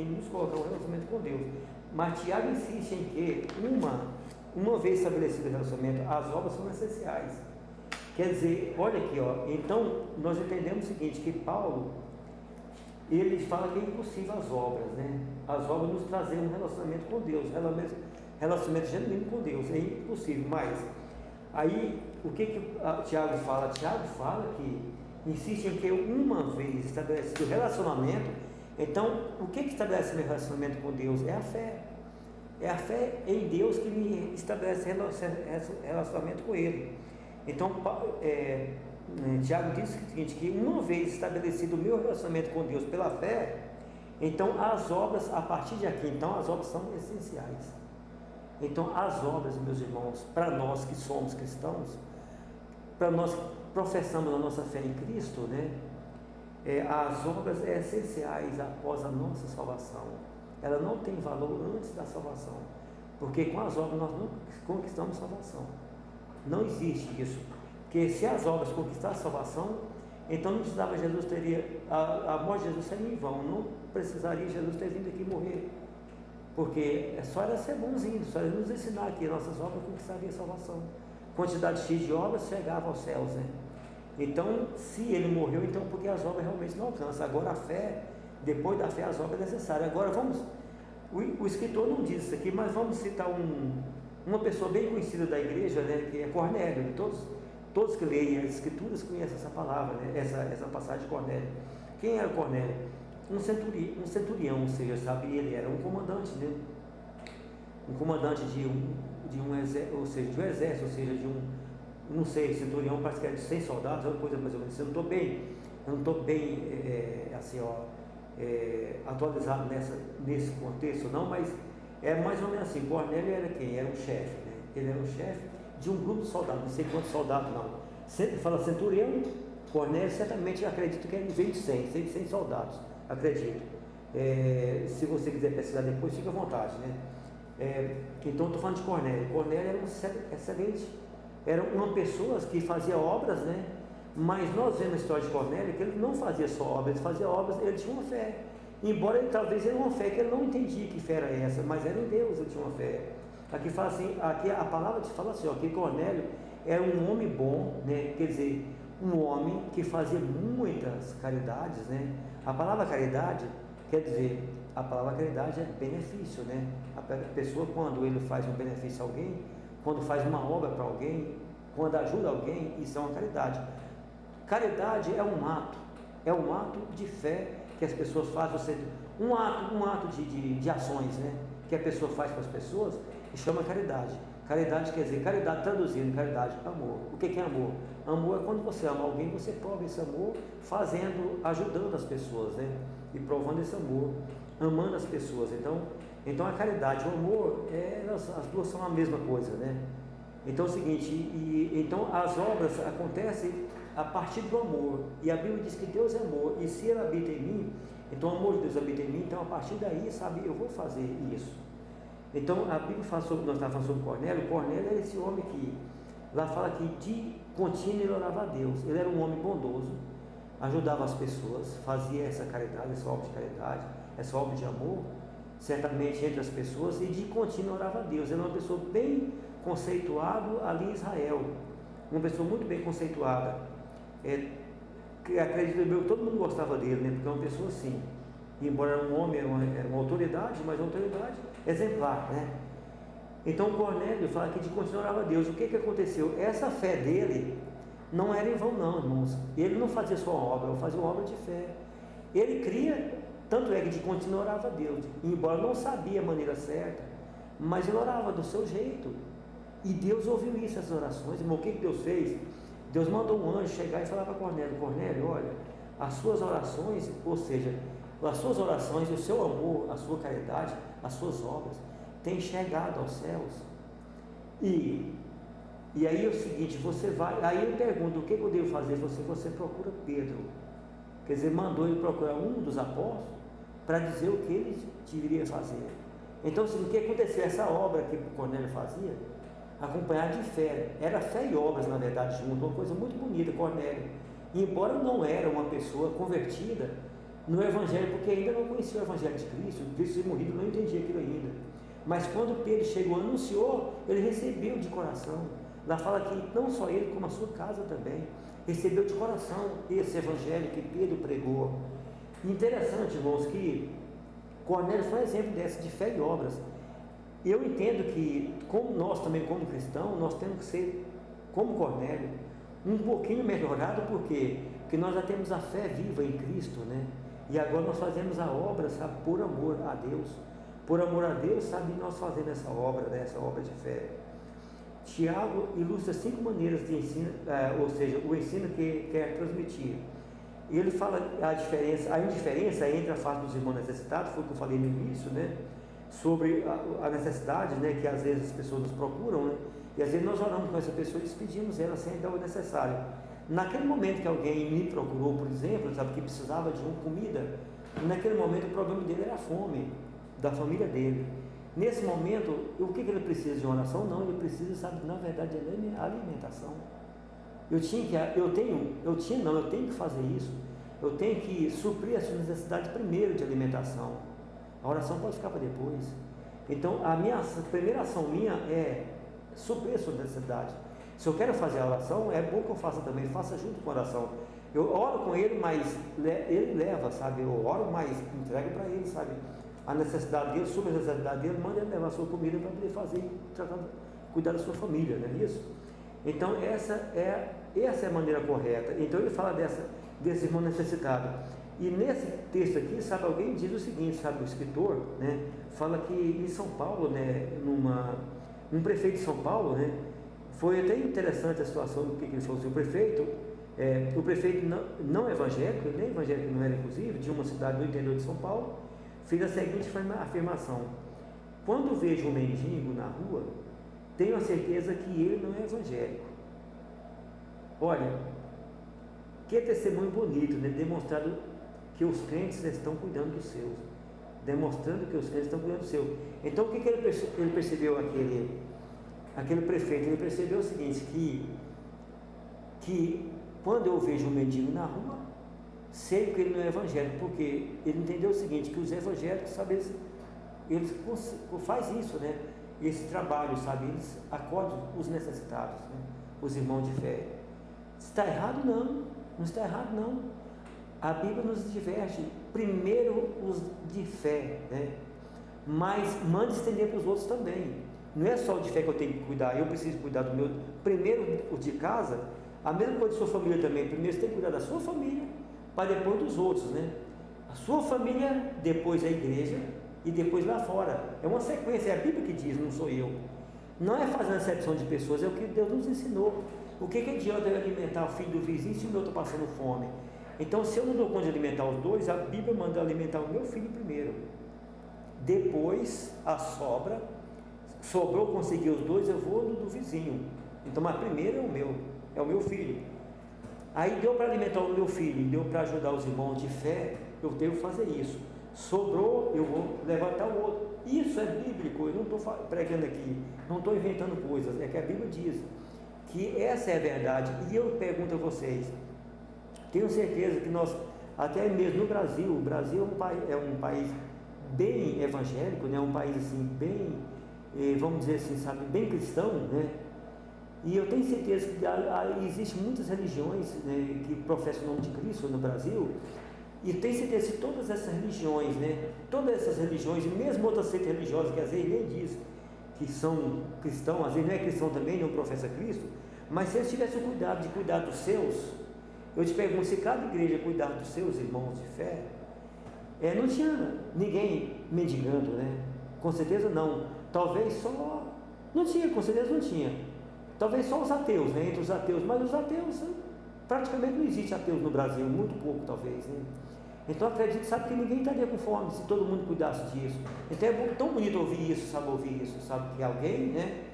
nos colocar um relacionamento com Deus. Mas Tiago insiste em que, uma vez estabelecido o relacionamento, as obras são essenciais. Quer dizer, olha aqui, ó, então nós entendemos o seguinte, que Paulo, ele fala que é impossível as obras, né? As obras nos trazem um relacionamento com Deus, relacionamento genuíno com Deus, é impossível, mas aí, o que Tiago fala? Tiago fala que insiste em que uma vez estabelecido o relacionamento, então o que estabelece meu relacionamento com Deus? É a fé. É a fé em Deus que me estabelece relacionamento com Ele. Então, Tiago diz o seguinte, que uma vez estabelecido o meu relacionamento com Deus pela fé, então as obras, a partir de aqui, então as obras são essenciais. Então as obras, meus irmãos, para nós que somos cristãos, para nós que professamos a nossa fé em Cristo, né, as obras essenciais após a nossa salvação. Ela não tem valor antes da salvação, porque com as obras nós não conquistamos salvação. Não existe isso, porque se as obras conquistassem a salvação, então não precisava Jesus a morte de Jesus seria em vão, não precisaria Jesus ter vindo aqui morrer, porque só era ser bonzinho, só era nos ensinar que nossas obras conquistariam a salvação. Quantidade X de obras chegava aos céus, né? Então, se ele morreu, então porque as obras realmente não alcançam. Agora a fé, depois da fé, as obras é necessárias. Agora vamos, o escritor não diz isso aqui, mas vamos citar uma pessoa bem conhecida da igreja, né, que é Cornélio. Todos que leem as escrituras conhecem essa palavra, né, essa passagem de Cornélio. Quem era Cornélio? Um centurião, ou seja, sabe, ele era um comandante, né? Um comandante de um exército, ou seja, de um, não sei, centurião parece que era de 100 soldados, é uma coisa mais ou menos. Eu não estou bem assim, atualizado nesse contexto não, mas é mais ou menos assim. Cornélio era quem? Era um chefe, né? Ele era um chefe de um grupo de soldados, não sei quantos soldados não. Fala centurião, Cornélio certamente acredito que ele veio de 100 soldados, acredito. Se você quiser pesquisar depois, fica à vontade, né? Então estou falando de Cornélio. Cornélio era um excelente, era uma pessoa que fazia obras, né? Mas nós vemos a história de Cornélio que ele não fazia só obras, ele fazia obras, ele tinha uma fé. Embora ele talvez era uma fé que ele não entendia que fé era essa, mas era em Deus, ele tinha uma fé. Aqui fala assim, aqui a palavra fala assim, ó, que Cornélio era um homem bom, né? Quer dizer, um homem que fazia muitas caridades, né? A palavra caridade quer dizer, a palavra caridade é benefício, né? A pessoa, quando ele faz um benefício a alguém, quando faz uma obra para alguém, quando ajuda alguém, isso é uma caridade. Caridade é um ato de fé que as pessoas fazem, ou seja, um ato de ações, né? Que a pessoa faz para as pessoas e chama caridade. Caridade quer dizer, caridade traduzindo, caridade, amor. O que é amor? Amor é quando você ama alguém, você prova esse amor ajudando as pessoas, né? E provando esse amor, amando as pessoas. Então a caridade e o amor, as duas são a mesma coisa, né? Então é o seguinte, então as obras acontecem a partir do amor, e a Bíblia diz que Deus é amor, e se Ele habita em mim, então o amor de Deus habita em mim, então a partir daí, sabe, eu vou fazer isso. Então a Bíblia fala sobre, nós estávamos falando sobre Cornélio era esse homem que, lá fala que de contínuo ele orava a Deus, ele era um homem bondoso, ajudava as pessoas, fazia essa caridade, essa obra de caridade, essa obra de amor, certamente entre as pessoas, e de contínuo orava a Deus. Ele era uma pessoa bem conceituada ali em Israel, uma pessoa muito bem conceituada, que acredito eu, todo mundo gostava dele, né? Porque é uma pessoa assim, embora era um homem, era uma autoridade, mas uma autoridade exemplar, né? Então Cornélio fala que de continuar orava a Deus. O que aconteceu? Essa fé dele não era em vão não, irmãos. Ele não fazia só uma obra, ele fazia uma obra de fé. Ele cria, tanto é que de continuar orava a Deus, embora não sabia a maneira certa, mas ele orava do seu jeito. E Deus ouviu isso, essas orações. Irmão, o que Deus fez? Deus mandou um anjo chegar e falar para Cornélio: Cornélio, olha, as suas orações, ou seja, as suas orações, o seu amor, a sua caridade, as suas obras, têm chegado aos céus. E aí é o seguinte, você vai, aí ele pergunta, o que eu devo fazer? Você procura Pedro, quer dizer, mandou ele procurar um dos apóstolos para dizer o que ele deveria fazer. Então, assim, o que aconteceu? Essa obra que Cornélio fazia, acompanhada de fé, era fé e obras, na verdade, junto, uma coisa muito bonita. Cornélio, embora não era uma pessoa convertida no Evangelho, porque ainda não conhecia o Evangelho de Cristo, Cristo morrido, não entendia aquilo ainda, mas quando Pedro chegou, anunciou, ele recebeu de coração. Lá fala que não só ele, como a sua casa também, recebeu de coração esse Evangelho que Pedro pregou. Interessante, irmãos, que Cornélio foi um exemplo dessa, de fé e obras. Eu entendo que, como nós também, como cristãos, nós temos que ser, como Cornélio, um pouquinho melhorado, porque nós já temos a fé viva em Cristo, né? E agora nós fazemos a obra, sabe, por amor a Deus. Por amor a Deus, sabe, nós fazemos essa obra, né, essa obra de fé. Tiago ilustra 5 maneiras de ensino, ou seja, o ensino que quer transmitir. E ele fala a indiferença entre a face dos irmãos necessitados, foi o que eu falei no início, né? Sobre a necessidade, né, que às vezes as pessoas nos procuram, né? E às vezes nós oramos com essa pessoa e despedimos ela sem dar o necessário. Naquele momento que alguém me procurou, por exemplo, sabe, que precisava de uma comida, naquele momento o problema dele era a fome da família dele. Nesse momento, o que ele precisa de oração? Não, ele precisa, sabe, na verdade, de alimentação. Eu tenho que fazer isso. Eu tenho que suprir as suas necessidades primeiro de alimentação. A oração pode ficar para depois. Então, a primeira ação minha é suprir a sua necessidade. Se eu quero fazer a oração, é bom que eu faça também, faça junto com a oração. Eu oro com ele, mas ele leva, sabe? Eu oro, mas entrego para ele, sabe? A necessidade dele, sobre a necessidade dele, manda ele levar a sua comida para poder fazer, cuidar da sua família, não é isso? Então essa é a maneira correta. Então ele fala desse irmão necessitado. E nesse texto aqui, sabe, alguém diz o seguinte, sabe, o escritor, né, fala que em São Paulo, né, um prefeito de São Paulo, né, foi até interessante a situação do que ele falou assim, o prefeito não evangélico, nem evangélico não era inclusive, de uma cidade do interior de São Paulo, fez a seguinte afirmação: quando vejo um mendigo na rua, tenho a certeza que ele não é evangélico. Olha, que testemunho bonito, né? Demonstrado que os crentes estão cuidando dos seus, demonstrando que os crentes estão cuidando dos seus. Então o que ele percebeu, aquele prefeito? Ele percebeu o seguinte, que quando eu vejo um mendigo na rua, sei que ele não é evangélico, porque ele entendeu o seguinte, que os evangélicos, sabe, eles fazem isso, né? Esse trabalho, sabe, eles acordam os necessitados, né? Os irmãos de fé. Está errado? Não está errado, não. A Bíblia nos diverte, primeiro os de fé, né? Mas manda estender para os outros também. Não é só o de fé que eu tenho que cuidar, eu preciso cuidar do meu. Primeiro o de casa, a mesma coisa de sua família também. Primeiro você tem que cuidar da sua família, para depois dos outros, né? A sua família, depois a igreja e depois lá fora. É uma sequência, é a Bíblia que diz, não sou eu. Não é fazendo acepção de pessoas, é o que Deus nos ensinou. O que adianta eu alimentar o filho do vizinho se o meu está passando fome? Então, se eu não dou conta de alimentar os dois, a Bíblia manda alimentar o meu filho primeiro. Depois, sobrou conseguir os dois, eu vou no do vizinho. Então, mas primeiro é o meu filho. Aí deu para alimentar o meu filho, deu para ajudar os irmãos de fé, eu devo fazer isso. Sobrou, eu vou levantar o outro. Isso é bíblico, eu não estou pregando aqui, não estou inventando coisas, é que a Bíblia diz que essa é a verdade. E eu pergunto a vocês, tenho certeza que nós, até mesmo no Brasil, o Brasil é um país bem evangélico, né? Um país assim, bem, vamos dizer assim, sabe, bem cristão, né? E eu tenho certeza que existem muitas religiões, né, que professam o nome de Cristo no Brasil, e tenho certeza que todas essas religiões, né, todas essas religiões, e mesmo outras seitas religiosas que às vezes nem diz que são cristãos, às vezes não é cristão também, não professa Cristo, mas se eles tivessem o cuidado de cuidar dos seus, eu te pergunto, se cada igreja cuidar dos seus irmãos de fé, não tinha ninguém mendigando, né? Com certeza não. Talvez só, não tinha, com certeza não tinha. Talvez só os ateus, né? Entre os ateus, mas os ateus, praticamente não existe ateus no Brasil, muito pouco talvez, né? Então acredito, sabe, que ninguém estaria com fome se todo mundo cuidasse disso. Então é tão bonito ouvir isso, sabe, que alguém, né,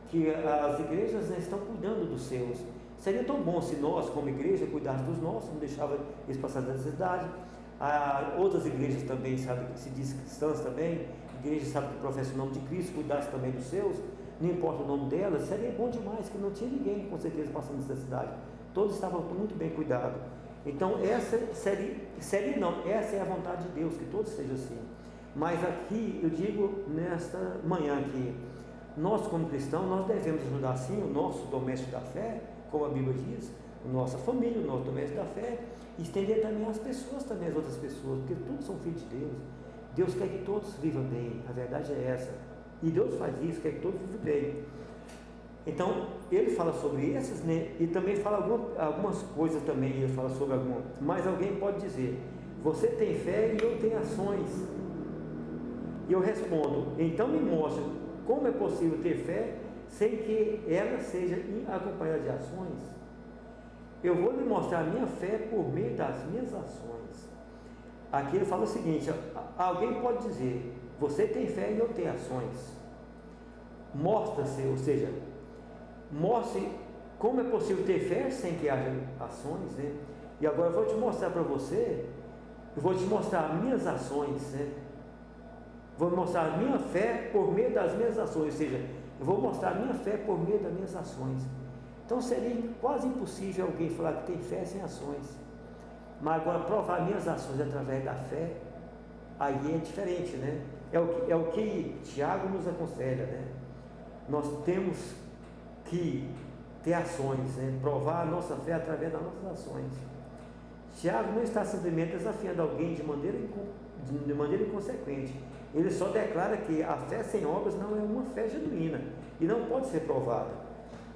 que as igrejas, né, estão cuidando dos seus. Seria tão bom se nós, como igreja, cuidássemos dos nossos, não deixava eles passar necessidade. Outras igrejas também, sabe, que se diz cristãs também, igrejas, sabe, que professam o nome de Cristo, cuidassem também dos seus, não importa o nome delas, seria bom demais, que não tinha ninguém, com certeza, passando necessidade. Todos estavam muito bem cuidados. Então, essa é a vontade de Deus, que todos sejam assim. Mas aqui, eu digo, nesta manhã aqui, nós como cristãos, nós devemos ajudar sim o nosso doméstico da fé, como a Bíblia diz, a nossa família, o nosso doméstico da fé, e estender também às pessoas, também às outras pessoas, porque todos são filhos de Deus. Deus quer que todos vivam bem, a verdade é essa. E Deus faz isso, quer que todos vivam bem. Então, ele fala sobre esses, né? E também fala algumas coisas também, ele fala sobre algumas. Mas alguém pode dizer, você tem fé e eu tenho ações. E eu respondo, então me mostre como é possível ter fé sem que ela seja acompanhada de ações. Eu vou lhe mostrar a minha fé por meio das minhas ações. Aqui ele fala o seguinte, alguém pode dizer, você tem fé e eu tenho ações. Mostra-se, ou seja, mostre como é possível ter fé sem que haja ações, né? E agora eu vou te mostrar para você, eu vou te mostrar as minhas ações, né? Vou mostrar a minha fé por meio das minhas ações, ou seja, eu vou mostrar a minha fé por meio das minhas ações. Então seria quase impossível alguém falar que tem fé sem ações. Mas agora provar minhas ações através da fé, aí é diferente, né? É o que Tiago nos aconselha, né? Nós temos que ter ações, né? Provar a nossa fé através das nossas ações. Tiago não está simplesmente desafiando alguém de maneira inconsequente. Ele só declara que a fé sem obras não é uma fé genuína e não pode ser provada.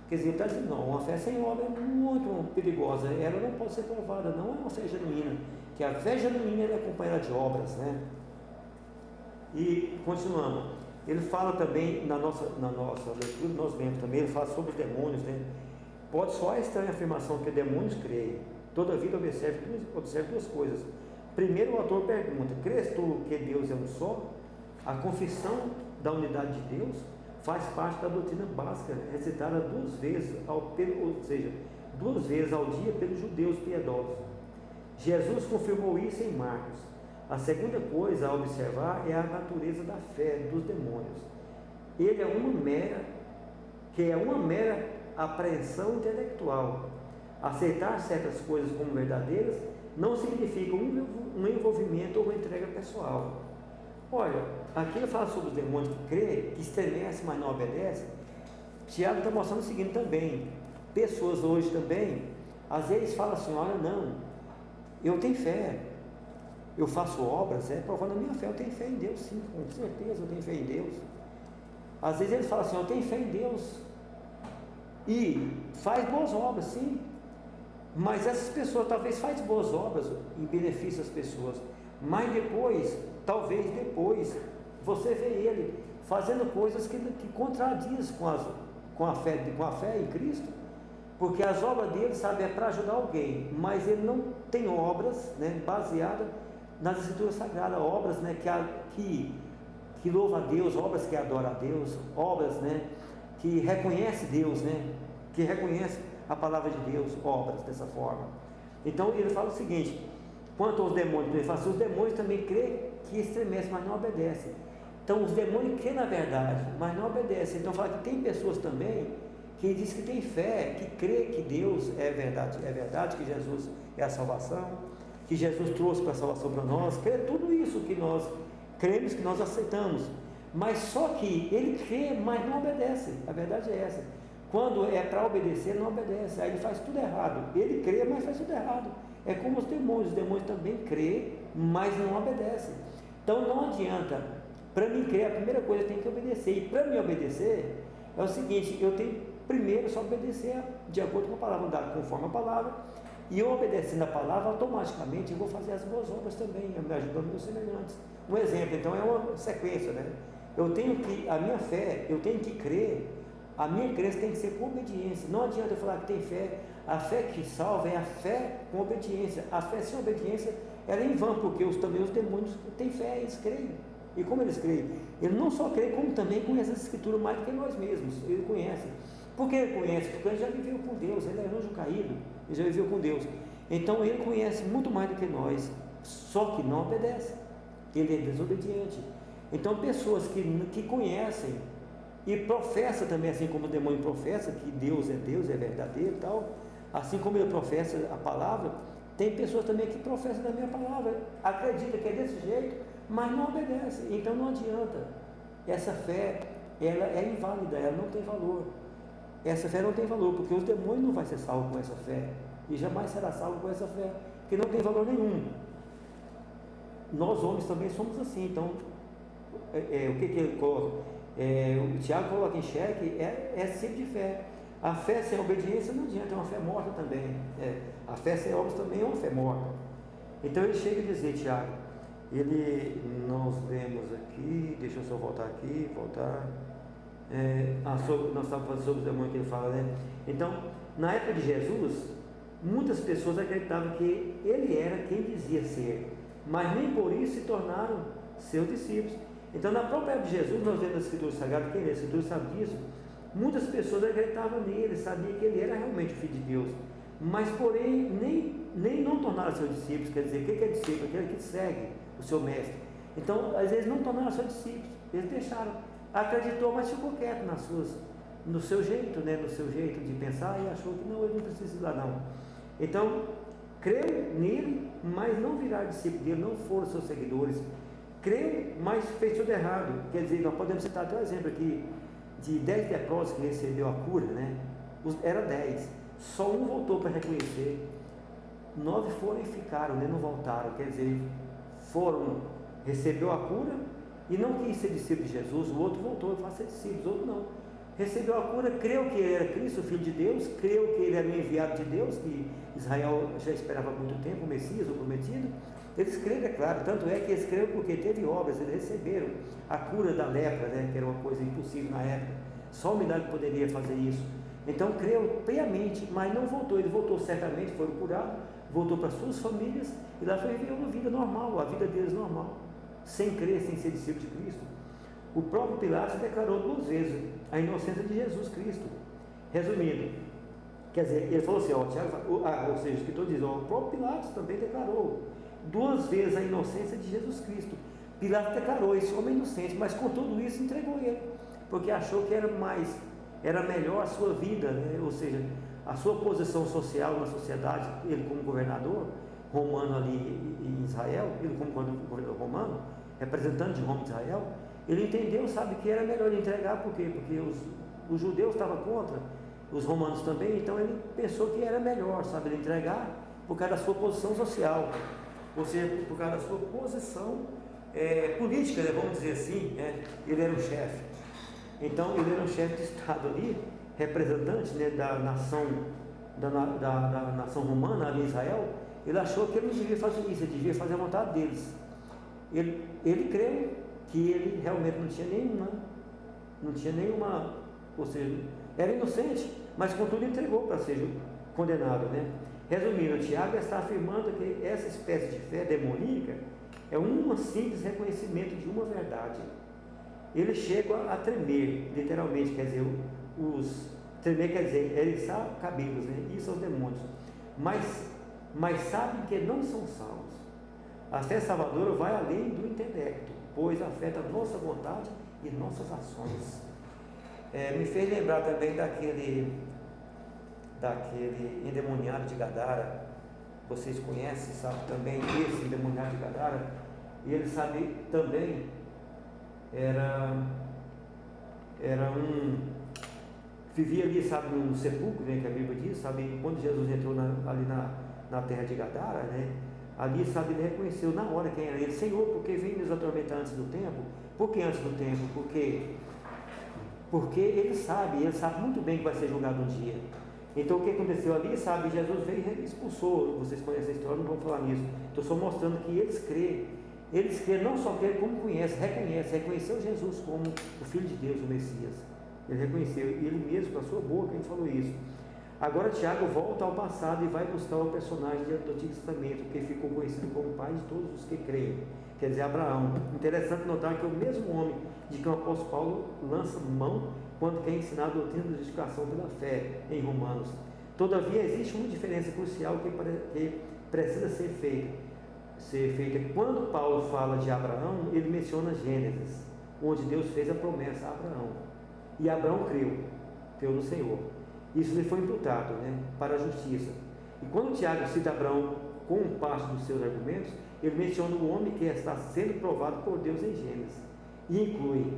Quer dizer, ele está dizendo, não, uma fé sem obra é muito perigosa, ela não pode ser provada, não é uma fé genuína, que a fé genuína é acompanhada de obras, né? E, continuando, ele fala também, na nossa leitura, nós lemos também, ele fala sobre os demônios, né? Pode soar a estranha afirmação que demônios creem, todavia observe duas coisas. Primeiro, o autor pergunta, crês tu que Deus é um só? A confissão da unidade de Deus faz parte da doutrina básica, recitada duas vezes ao dia pelos judeus piedosos. Jesus confirmou isso em Marcos. A segunda coisa a observar é a natureza da fé dos demônios. Ele é uma mera apreensão intelectual. Aceitar certas coisas como verdadeiras não significa um envolvimento ou uma entrega pessoal. Olha, aqui ele fala sobre os demônios que crê, que estremece, mas não obedece. Tiago está mostrando o seguinte também: pessoas hoje também, às vezes falam assim, olha, não, eu tenho fé, eu faço obras, provando a minha fé, eu tenho fé em Deus, sim, com certeza eu tenho fé em Deus. Às vezes eles falam assim, eu tenho fé em Deus, e faz boas obras, sim, mas essas pessoas talvez fazem boas obras em benefício das pessoas, mas talvez depois, você vê ele fazendo coisas que contradizem com a fé em Cristo, porque as obras dele, sabe, é para ajudar alguém, mas ele não tem obras, né, baseadas nas Escrituras Sagradas, obras, né, que louva a Deus, obras que adoram a Deus, obras, né, que reconhece Deus, né, que reconhece a palavra de Deus, obras dessa forma. Então ele fala o seguinte: quanto aos demônios, ele fala assim, os demônios também creem que estremecem, mas não obedecem. Então os demônios creem na verdade, mas não obedecem. Então fala que tem pessoas também que diz que tem fé, que crê que Deus é verdade, que Jesus é a salvação, que Jesus trouxe para a salvação para nós, crê tudo isso que nós cremos, que nós aceitamos, mas só que ele crê, mas não obedece. A verdade é essa. Quando é para obedecer, ele não obedece, aí ele faz tudo errado. Ele crê, mas faz tudo errado. É como os demônios também crê, mas não obedecem. Então não adianta, para mim crer, a primeira coisa eu tenho que obedecer, e para me obedecer é o seguinte, eu tenho primeiro só obedecer de acordo com a palavra, andar conforme a palavra, e eu obedecendo a palavra, automaticamente eu vou fazer as boas obras também, me ajudando meus semelhantes. Um exemplo, então, é uma sequência, né? A minha fé, eu tenho que crer, a minha crença tem que ser com obediência. Não adianta eu falar que tem fé. A fé que salva é a fé com obediência. A fé sem obediência, ela é em vão, porque também os demônios têm fé, eles creem. E como eles creem? Ele não só crê, como também conhece as Escrituras mais do que nós mesmos. Ele conhece. Por que ele conhece? Porque ele já viveu com Deus, ele é anjo caído, ele já viveu com Deus. Então ele conhece muito mais do que nós, só que não obedece. Ele é desobediente. Então pessoas que conhecem e professa também, assim como o demônio professa que Deus, é verdadeiro e tal, assim como ele professa a palavra, tem pessoas também que professam da minha palavra, acredita que é desse jeito, mas não obedece. Então não adianta. Essa fé, ela é inválida, ela não tem valor. Essa fé não tem valor, porque os demônios não vão ser salvos com essa fé, e jamais será salvo com essa fé, que não tem valor nenhum. Nós homens também somos assim. Então o que ele coloca? O Tiago coloca em xeque esse tipo de fé. A fé sem obediência não adianta, é uma fé morta também. A fé sem obras também é uma fé morta. Então ele chega a dizer, Tiago, nós vemos aqui, deixa eu só voltar aqui, nós estávamos falando sobre os demônios que ele fala, né? Então, na época de Jesus, muitas pessoas acreditavam que ele era quem dizia ser, mas nem por isso se tornaram seus discípulos. Então, na própria época de Jesus, nós vemos a Escritura Sagrada, quem lê a Escritura sabe disso, muitas pessoas acreditavam nele, sabiam que ele era realmente o Filho de Deus, mas porém nem não tornaram seus discípulos. Quer dizer, o que é discípulo? Aquele que segue o seu mestre. Então, às vezes não tornaram seus discípulos, eles deixaram, acreditou, mas ficou quieto no seu jeito, né? No seu jeito de pensar, e achou que não, ele não precisa lá não. Então, creu nele, mas não viraram discípulo dele, não foram seus seguidores. Creu, mas fez tudo errado. Quer dizer, nós podemos citar até um exemplo aqui de 10 leprosos que recebeu a cura, né? Era 10. Só um voltou para reconhecer. 9 foram e ficaram, né? Não voltaram. Quer dizer, recebeu a cura e não quis ser discípulo de Jesus. O outro voltou e ser discípulo, o outro não. Recebeu a cura, creu que ele era Cristo, o Filho de Deus, creu que ele era o enviado de Deus, que Israel já esperava há muito tempo, o Messias, o prometido. Eles creram, é claro, tanto é que eles creram porque teve obras, eles receberam a cura da lepra, né? Que era uma coisa impossível na época. Só o milagre poderia fazer isso. Então creu piamente, mas não voltou. Ele voltou certamente, foram curados, voltou para suas famílias e lá foi viver uma vida normal, a vida deles normal, sem crer, sem ser discípulo de Cristo. O próprio Pilatos declarou 2 vezes a inocência de Jesus Cristo. Resumindo, quer dizer, ele falou assim, ou seja, o escritor diz, o próprio Pilatos também declarou 2 vezes a inocência de Jesus Cristo. Pilatos declarou esse homem inocente, mas com tudo isso entregou ele, porque achou que era melhor a sua vida, né? Ou seja, a sua posição social na sociedade, ele como governador romano ali em Israel, ele como governador romano, representante de Roma e Israel, ele entendeu, sabe, que era melhor ele entregar, por quê? Porque os judeus estavam contra, os romanos também, então ele pensou que era melhor, sabe, ele entregar por causa da sua posição social, ou seja, por causa da sua posição política, né, vamos dizer assim, ele era o chefe. Então ele era um chefe de Estado ali, representante, né, da nação romana ali em Israel. Ele achou que ele não devia fazer isso, ele devia fazer a vontade deles. Ele creu que ele realmente não tinha nenhuma, ou seja, era inocente, mas contudo entregou para ser condenado, né? Resumindo, Tiago está afirmando que essa espécie de fé demoníaca é um simples reconhecimento de uma verdade. Ele chega a tremer, literalmente, quer dizer, tremer quer dizer, eriçar cabelos, né? Isso aos demônios, mas sabem que não são salvos. A fé salvadora vai além do intelecto, pois afeta nossa vontade e nossas ações. Me fez lembrar também daquele endemoniado de Gadara. Vocês conhecem, sabe também esse endemoniado de Gadara, e ele sabe também vivia ali, sabe, no sepulcro, né, que a Bíblia diz, sabe, quando Jesus entrou ali na terra de Gadara, né, ali, sabe, ele reconheceu na hora quem era ele. Senhor, porque veio nos atormentar antes do tempo? Por que antes do tempo? Porque ele sabe muito bem que vai ser julgado um dia. Então o que aconteceu ali, sabe, Jesus veio e expulsou. Vocês conhecem a história, não vamos falar nisso. Estou só mostrando que eles creem, não só creem, como reconheceu Jesus como o Filho de Deus, o Messias. Ele reconheceu, ele mesmo com a sua boca, ele falou isso. Agora Tiago volta ao passado e vai buscar o personagem do Antigo Testamento, que ficou conhecido como pai de todos os que creem, quer dizer, Abraão. Interessante notar que é o mesmo homem de que o apóstolo Paulo lança mão quando quer ensinar a doutrina da justificação pela fé em Romanos. Todavia existe uma diferença crucial que precisa ser feita. Quando Paulo fala de Abraão, ele menciona Gênesis, onde Deus fez a promessa a Abraão, e Abraão creu no Senhor. Isso lhe foi imputado, né, para a justiça. E quando Tiago cita Abraão como parte dos seus argumentos, ele menciona o homem que está sendo provado por Deus em Gênesis, e inclui: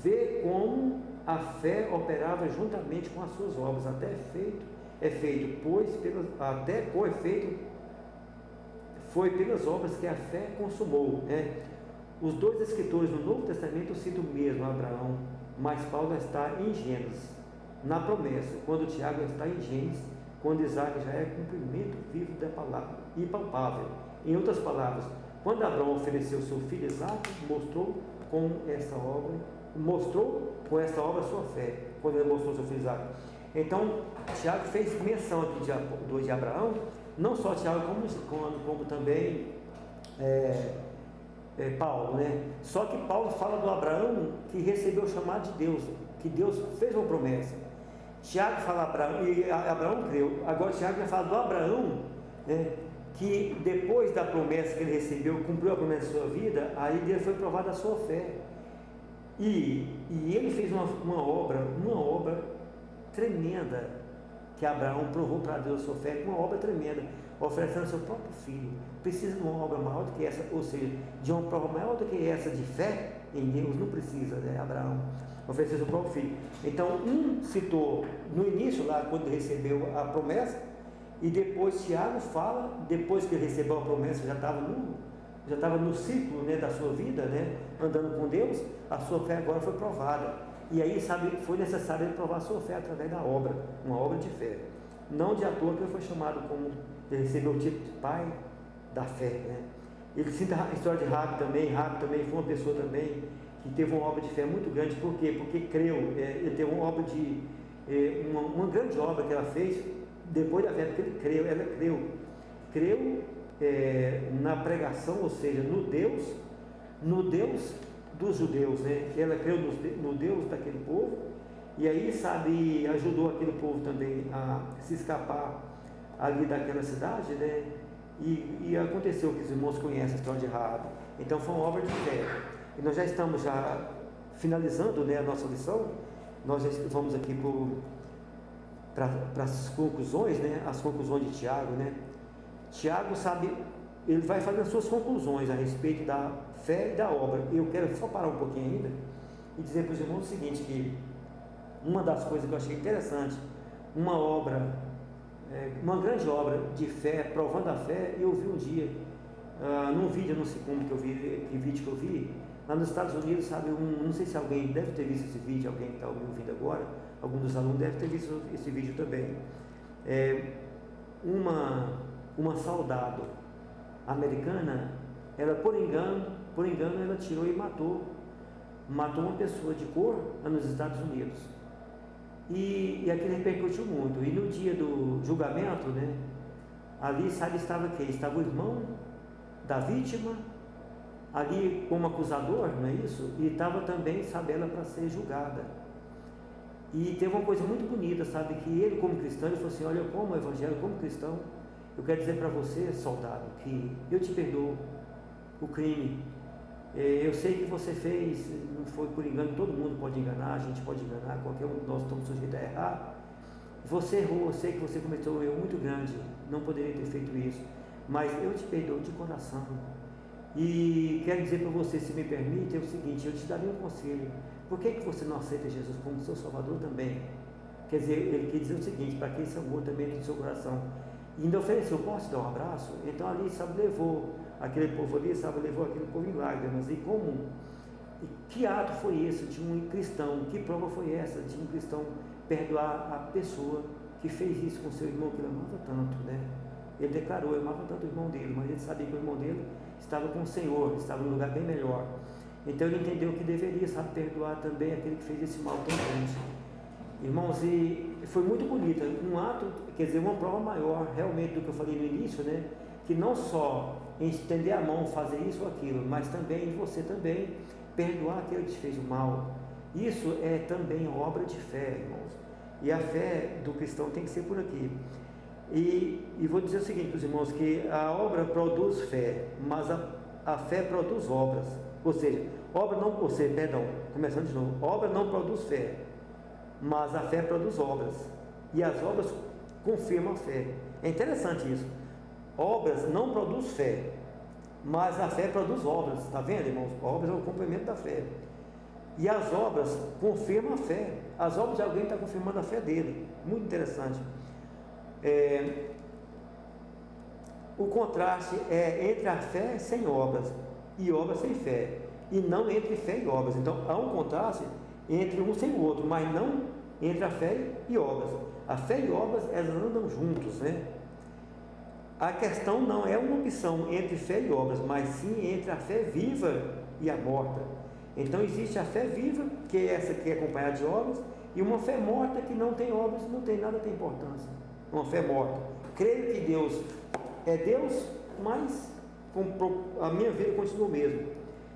vê como a fé operava juntamente com as suas obras, foi pelas obras que a fé consumou, né? Os 2 escritores do Novo Testamento citam mesmo Abraão, mas Paulo está em Gênesis, na promessa, quando Tiago está em Gênesis, quando Isaac já é cumprimento vivo da palavra e palpável. Em outras palavras, quando Abraão ofereceu seu filho Isaac, mostrou com esta obra sua fé, quando ele mostrou seu filho Isaac. Então Tiago fez menção aqui de Abraão, não só Tiago como também Paulo, né? Só que Paulo fala do Abraão que recebeu o chamado de Deus, que Deus fez uma promessa. Tiago fala Abraão, e Abraão creu. Agora Tiago vai falar do Abraão, né, que depois da promessa que ele recebeu, cumpriu a promessa da sua vida, aí dele foi provada a sua fé. E ele fez uma obra tremenda, que Abraão provou para Deus a sua fé, uma obra tremenda. oferecendo seu próprio filho. Precisa de uma obra maior do que essa, ou seja, de uma prova maior do que essa de fé em Deus, não precisa, né? Abraão ofereceu seu próprio filho. Então, um citou no início, lá quando ele recebeu a promessa, e depois Tiago fala, depois que ele recebeu a promessa, já estava no ciclo, né, da sua vida, né, andando com Deus, a sua fé agora foi provada. E aí, sabe, foi necessário ele provar a sua fé através da obra, uma obra de fé. Não de à toa que ele foi chamado como, ele recebeu o título de pai da fé, né? Ele cita a história de Rabi também foi uma pessoa também que teve uma obra de fé muito grande. Por quê? Porque creu, ele teve uma obra de, uma grande obra que ela fez depois da fé, porque ele creu, ela creu na pregação, ou seja, no Deus dos judeus, né? Ela creu no Deus daquele povo, e aí, sabe, ajudou aquele povo também a se escapar ali daquela cidade, né? E aconteceu que os irmãos conhecem a história de Raabe. Então foi uma obra de fé. E nós já estamos finalizando, né, a nossa lição. Nós já vamos aqui para as conclusões, né? As conclusões de Tiago, né? Tiago, sabe, ele vai fazendo as suas conclusões a respeito da fé e da obra. Eu quero só parar um pouquinho ainda e dizer para os irmãos o seguinte, que uma das coisas que eu achei interessante, uma grande obra de fé, provando a fé, eu vi um dia, num vídeo, não sei como que vídeo que eu vi, lá nos Estados Unidos, sabe, não sei se alguém deve ter visto esse vídeo, alguém que está me ouvindo agora, algum dos alunos deve ter visto esse vídeo também. Uma soldado americana, ela por engano ela tirou e matou uma pessoa de cor lá nos Estados Unidos, e aquilo repercutiu muito. E no dia do julgamento, né, ali, sabe, estava quem? Estava o irmão da vítima ali como acusador, não é isso? E estava também, sabe, ela para ser julgada. E teve uma coisa muito bonita, sabe, que ele como cristão, ele falou assim: olha, como evangelho, como cristão, eu quero dizer para você, soldado, que eu te perdoo o crime. Eu sei que você fez, não foi por engano, todo mundo pode enganar, a gente pode enganar, qualquer um de nós estamos sujeitos a errar. Você errou, eu sei que você cometeu um erro muito grande, não poderia ter feito isso, mas eu te perdoo de coração. E quero dizer para você, se me permite, é o seguinte: eu te daria um conselho. Por que você não aceita Jesus como seu Salvador também? Quer dizer, ele quer dizer o seguinte, para que esse amor também entre no seu coração. E ainda ofereceu: posso dar um abraço? Então ali, sabe, levou aquele povo ali, sabe, levou aquele povo em lágrimas. E que ato foi esse de um cristão? Que prova foi essa de um cristão perdoar a pessoa que fez isso com seu irmão, que ele amava tanto, né? Ele declarou: eu amava tanto o irmão dele, mas ele sabia que o irmão dele estava com o Senhor, estava num lugar bem melhor. Então ele entendeu que deveria, sabe, perdoar também aquele que fez esse mal tão grande. Irmãos, e foi muito bonito, um ato, quer dizer, uma prova maior realmente do que eu falei no início, né? Que não só em estender a mão, fazer isso ou aquilo, mas também você também perdoar aquele que te fez o mal. Isso é também obra de fé, irmãos. E a fé do cristão tem que ser por aqui. E vou dizer o seguinte para os irmãos, que a obra produz fé, mas a fé produz obras. Ou seja, começando de novo, obra não produz fé, mas a fé produz obras. E as obras confirmam a fé. É interessante isso. Obras não produz fé, mas a fé produz obras. Está vendo, irmãos? Obras é o complemento da fé. E as obras confirmam a fé. As obras de alguém está confirmando a fé dele. Muito interessante. O contraste é entre a fé sem obras e obras sem fé, e não entre fé e obras. Então há um contraste entre um sem o outro, mas não entre a fé e obras. A fé e obras, elas andam juntos, né? A questão não é uma opção entre fé e obras, mas sim entre a fé viva e a morta. Então existe a fé viva, que é essa que é acompanhada de obras, e uma fé morta que não tem obras, não tem nada, tem importância. Uma fé morta. Creio que Deus é Deus, mas a minha vida continua o mesmo.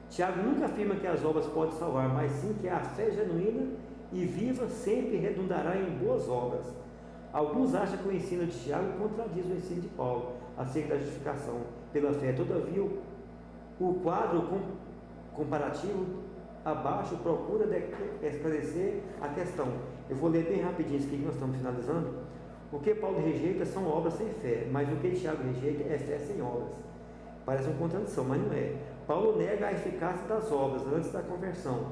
Tiago nunca afirma que as obras podem salvar, mas sim que a fé genuína e viva sempre redundará em boas obras. Alguns acham que o ensino de Tiago contradiz o ensino de Paulo acerca da justificação pela fé. Todavia, o quadro comparativo abaixo procura esclarecer a questão. Eu vou ler bem rapidinho isso aqui que nós estamos finalizando. O que Paulo rejeita são obras sem fé, mas o que Tiago rejeita é fé sem obras. Parece uma contradição, mas não é. Paulo nega a eficácia das obras antes da conversão.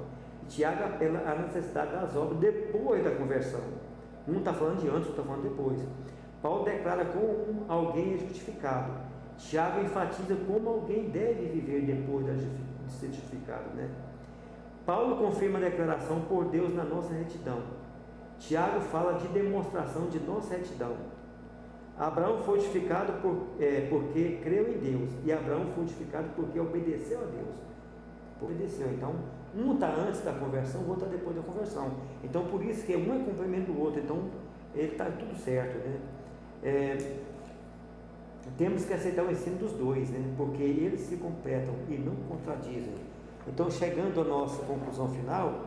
Tiago apela à necessidade das obras depois da conversão. Um está falando de antes, outro está falando depois. Paulo declara como alguém é justificado. Tiago enfatiza como alguém deve viver depois de ser justificado, né? Paulo confirma a declaração por Deus na nossa retidão. Tiago fala de demonstração de nossa retidão. Abraão foi justificado porque creu em Deus, e Abraão foi justificado porque obedeceu a Deus. Obedeceu. Então, um está antes da conversão, o outro está depois da conversão. Então, por isso que um é complemento do outro. Então, ele está tudo certo, né? Temos que aceitar o ensino dos dois, né? Porque eles se completam e não contradizem. Então, chegando à nossa conclusão final,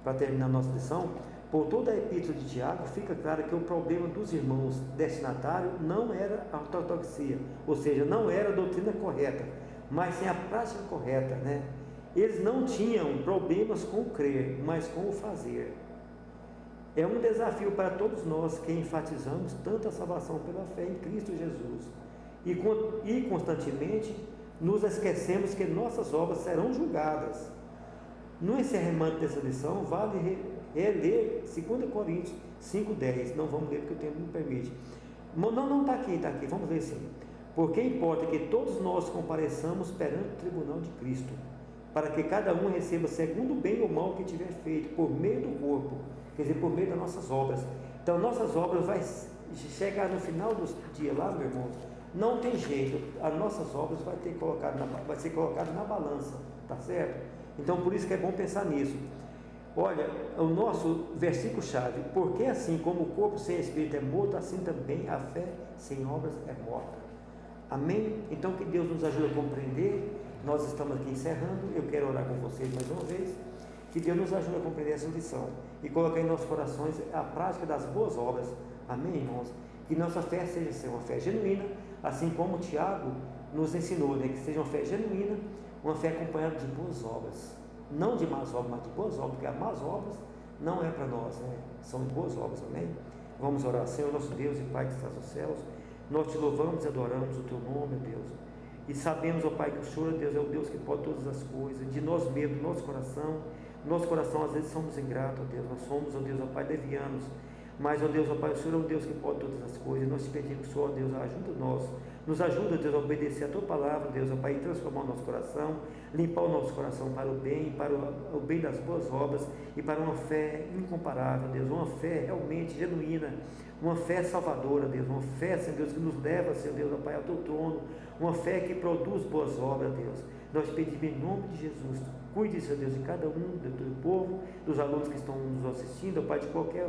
para terminar a nossa lição, por toda a epístola de Tiago, fica claro que o problema dos irmãos destinatários não era a ortodoxia, ou seja, não era a doutrina correta, mas sim a prática correta, né? Eles não tinham problemas com o crer, mas com o fazer. É um desafio para todos nós que enfatizamos tanto a salvação pela fé em Cristo Jesus e constantemente nos esquecemos que nossas obras serão julgadas. No encerramento dessa lição, vale reler 2 Coríntios 5,10. Não vamos ler porque o tempo não permite. Não está aqui, está aqui. Vamos ler sim. Porque importa que todos nós compareçamos perante o tribunal de Cristo, para que cada um receba segundo o bem ou mal que tiver feito, por meio do corpo, quer dizer, por meio das nossas obras. Então, nossas obras vai chegar no final do dia lá, meu irmão, não tem jeito, as nossas obras vai ser colocado na balança, tá certo? Então, por isso que é bom pensar nisso. Olha, o nosso versículo-chave: porque assim como o corpo sem espírito é morto, assim também a fé sem obras é morta. Amém? Então, que Deus nos ajude a compreender. Nós estamos aqui encerrando. Eu quero orar com vocês mais uma vez. Que Deus nos ajude a compreender essa lição e colocar em nossos corações a prática das boas obras. Amém, irmãos? Que nossa fé seja uma fé genuína, assim como Tiago nos ensinou, né? Que seja uma fé genuína, uma fé acompanhada de boas obras. Não de más obras, mas de boas obras, porque as más obras não é para nós, né? São boas obras, amém? Vamos orar. Senhor, nosso Deus e Pai que estás nos céus, nós te louvamos e adoramos o teu nome, Deus. E sabemos, ó Pai, que o Senhor, Deus, é o Deus que pode todas as coisas, de nós mesmos, do nosso coração às vezes somos ingratos, ó Deus, nós somos, ó Deus, ó Pai, levianos, mas, ó Deus, ó Pai, o Senhor é o Deus que pode todas as coisas. Nós te pedimos, Senhor, ó Deus, ajuda-nos, nos ajuda, Deus, a obedecer a Tua palavra, Deus, ó Pai, e transformar o nosso coração, limpar o nosso coração para o bem, para o bem das boas obras e para uma fé incomparável, Deus, uma fé realmente genuína, uma fé salvadora, Deus, uma fé, Senhor Deus, que nos leva, Senhor Deus, ó Pai, ao Teu trono, uma fé que produz boas obras, Deus. Nós pedimos em nome de Jesus, cuide, Senhor Deus, de cada um do Teu povo, dos alunos que estão nos assistindo, ó Pai, de qualquer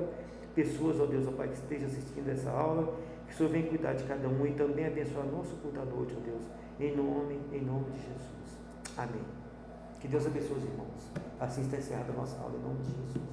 pessoa, ó Deus, ó Pai, que esteja assistindo essa aula, que o Senhor venha cuidar de cada um e também abençoar nosso culto à noite, ó Deus, em nome de Jesus. Amém. Que Deus abençoe os irmãos. Assim está encerrada a nossa aula, em nome de Jesus.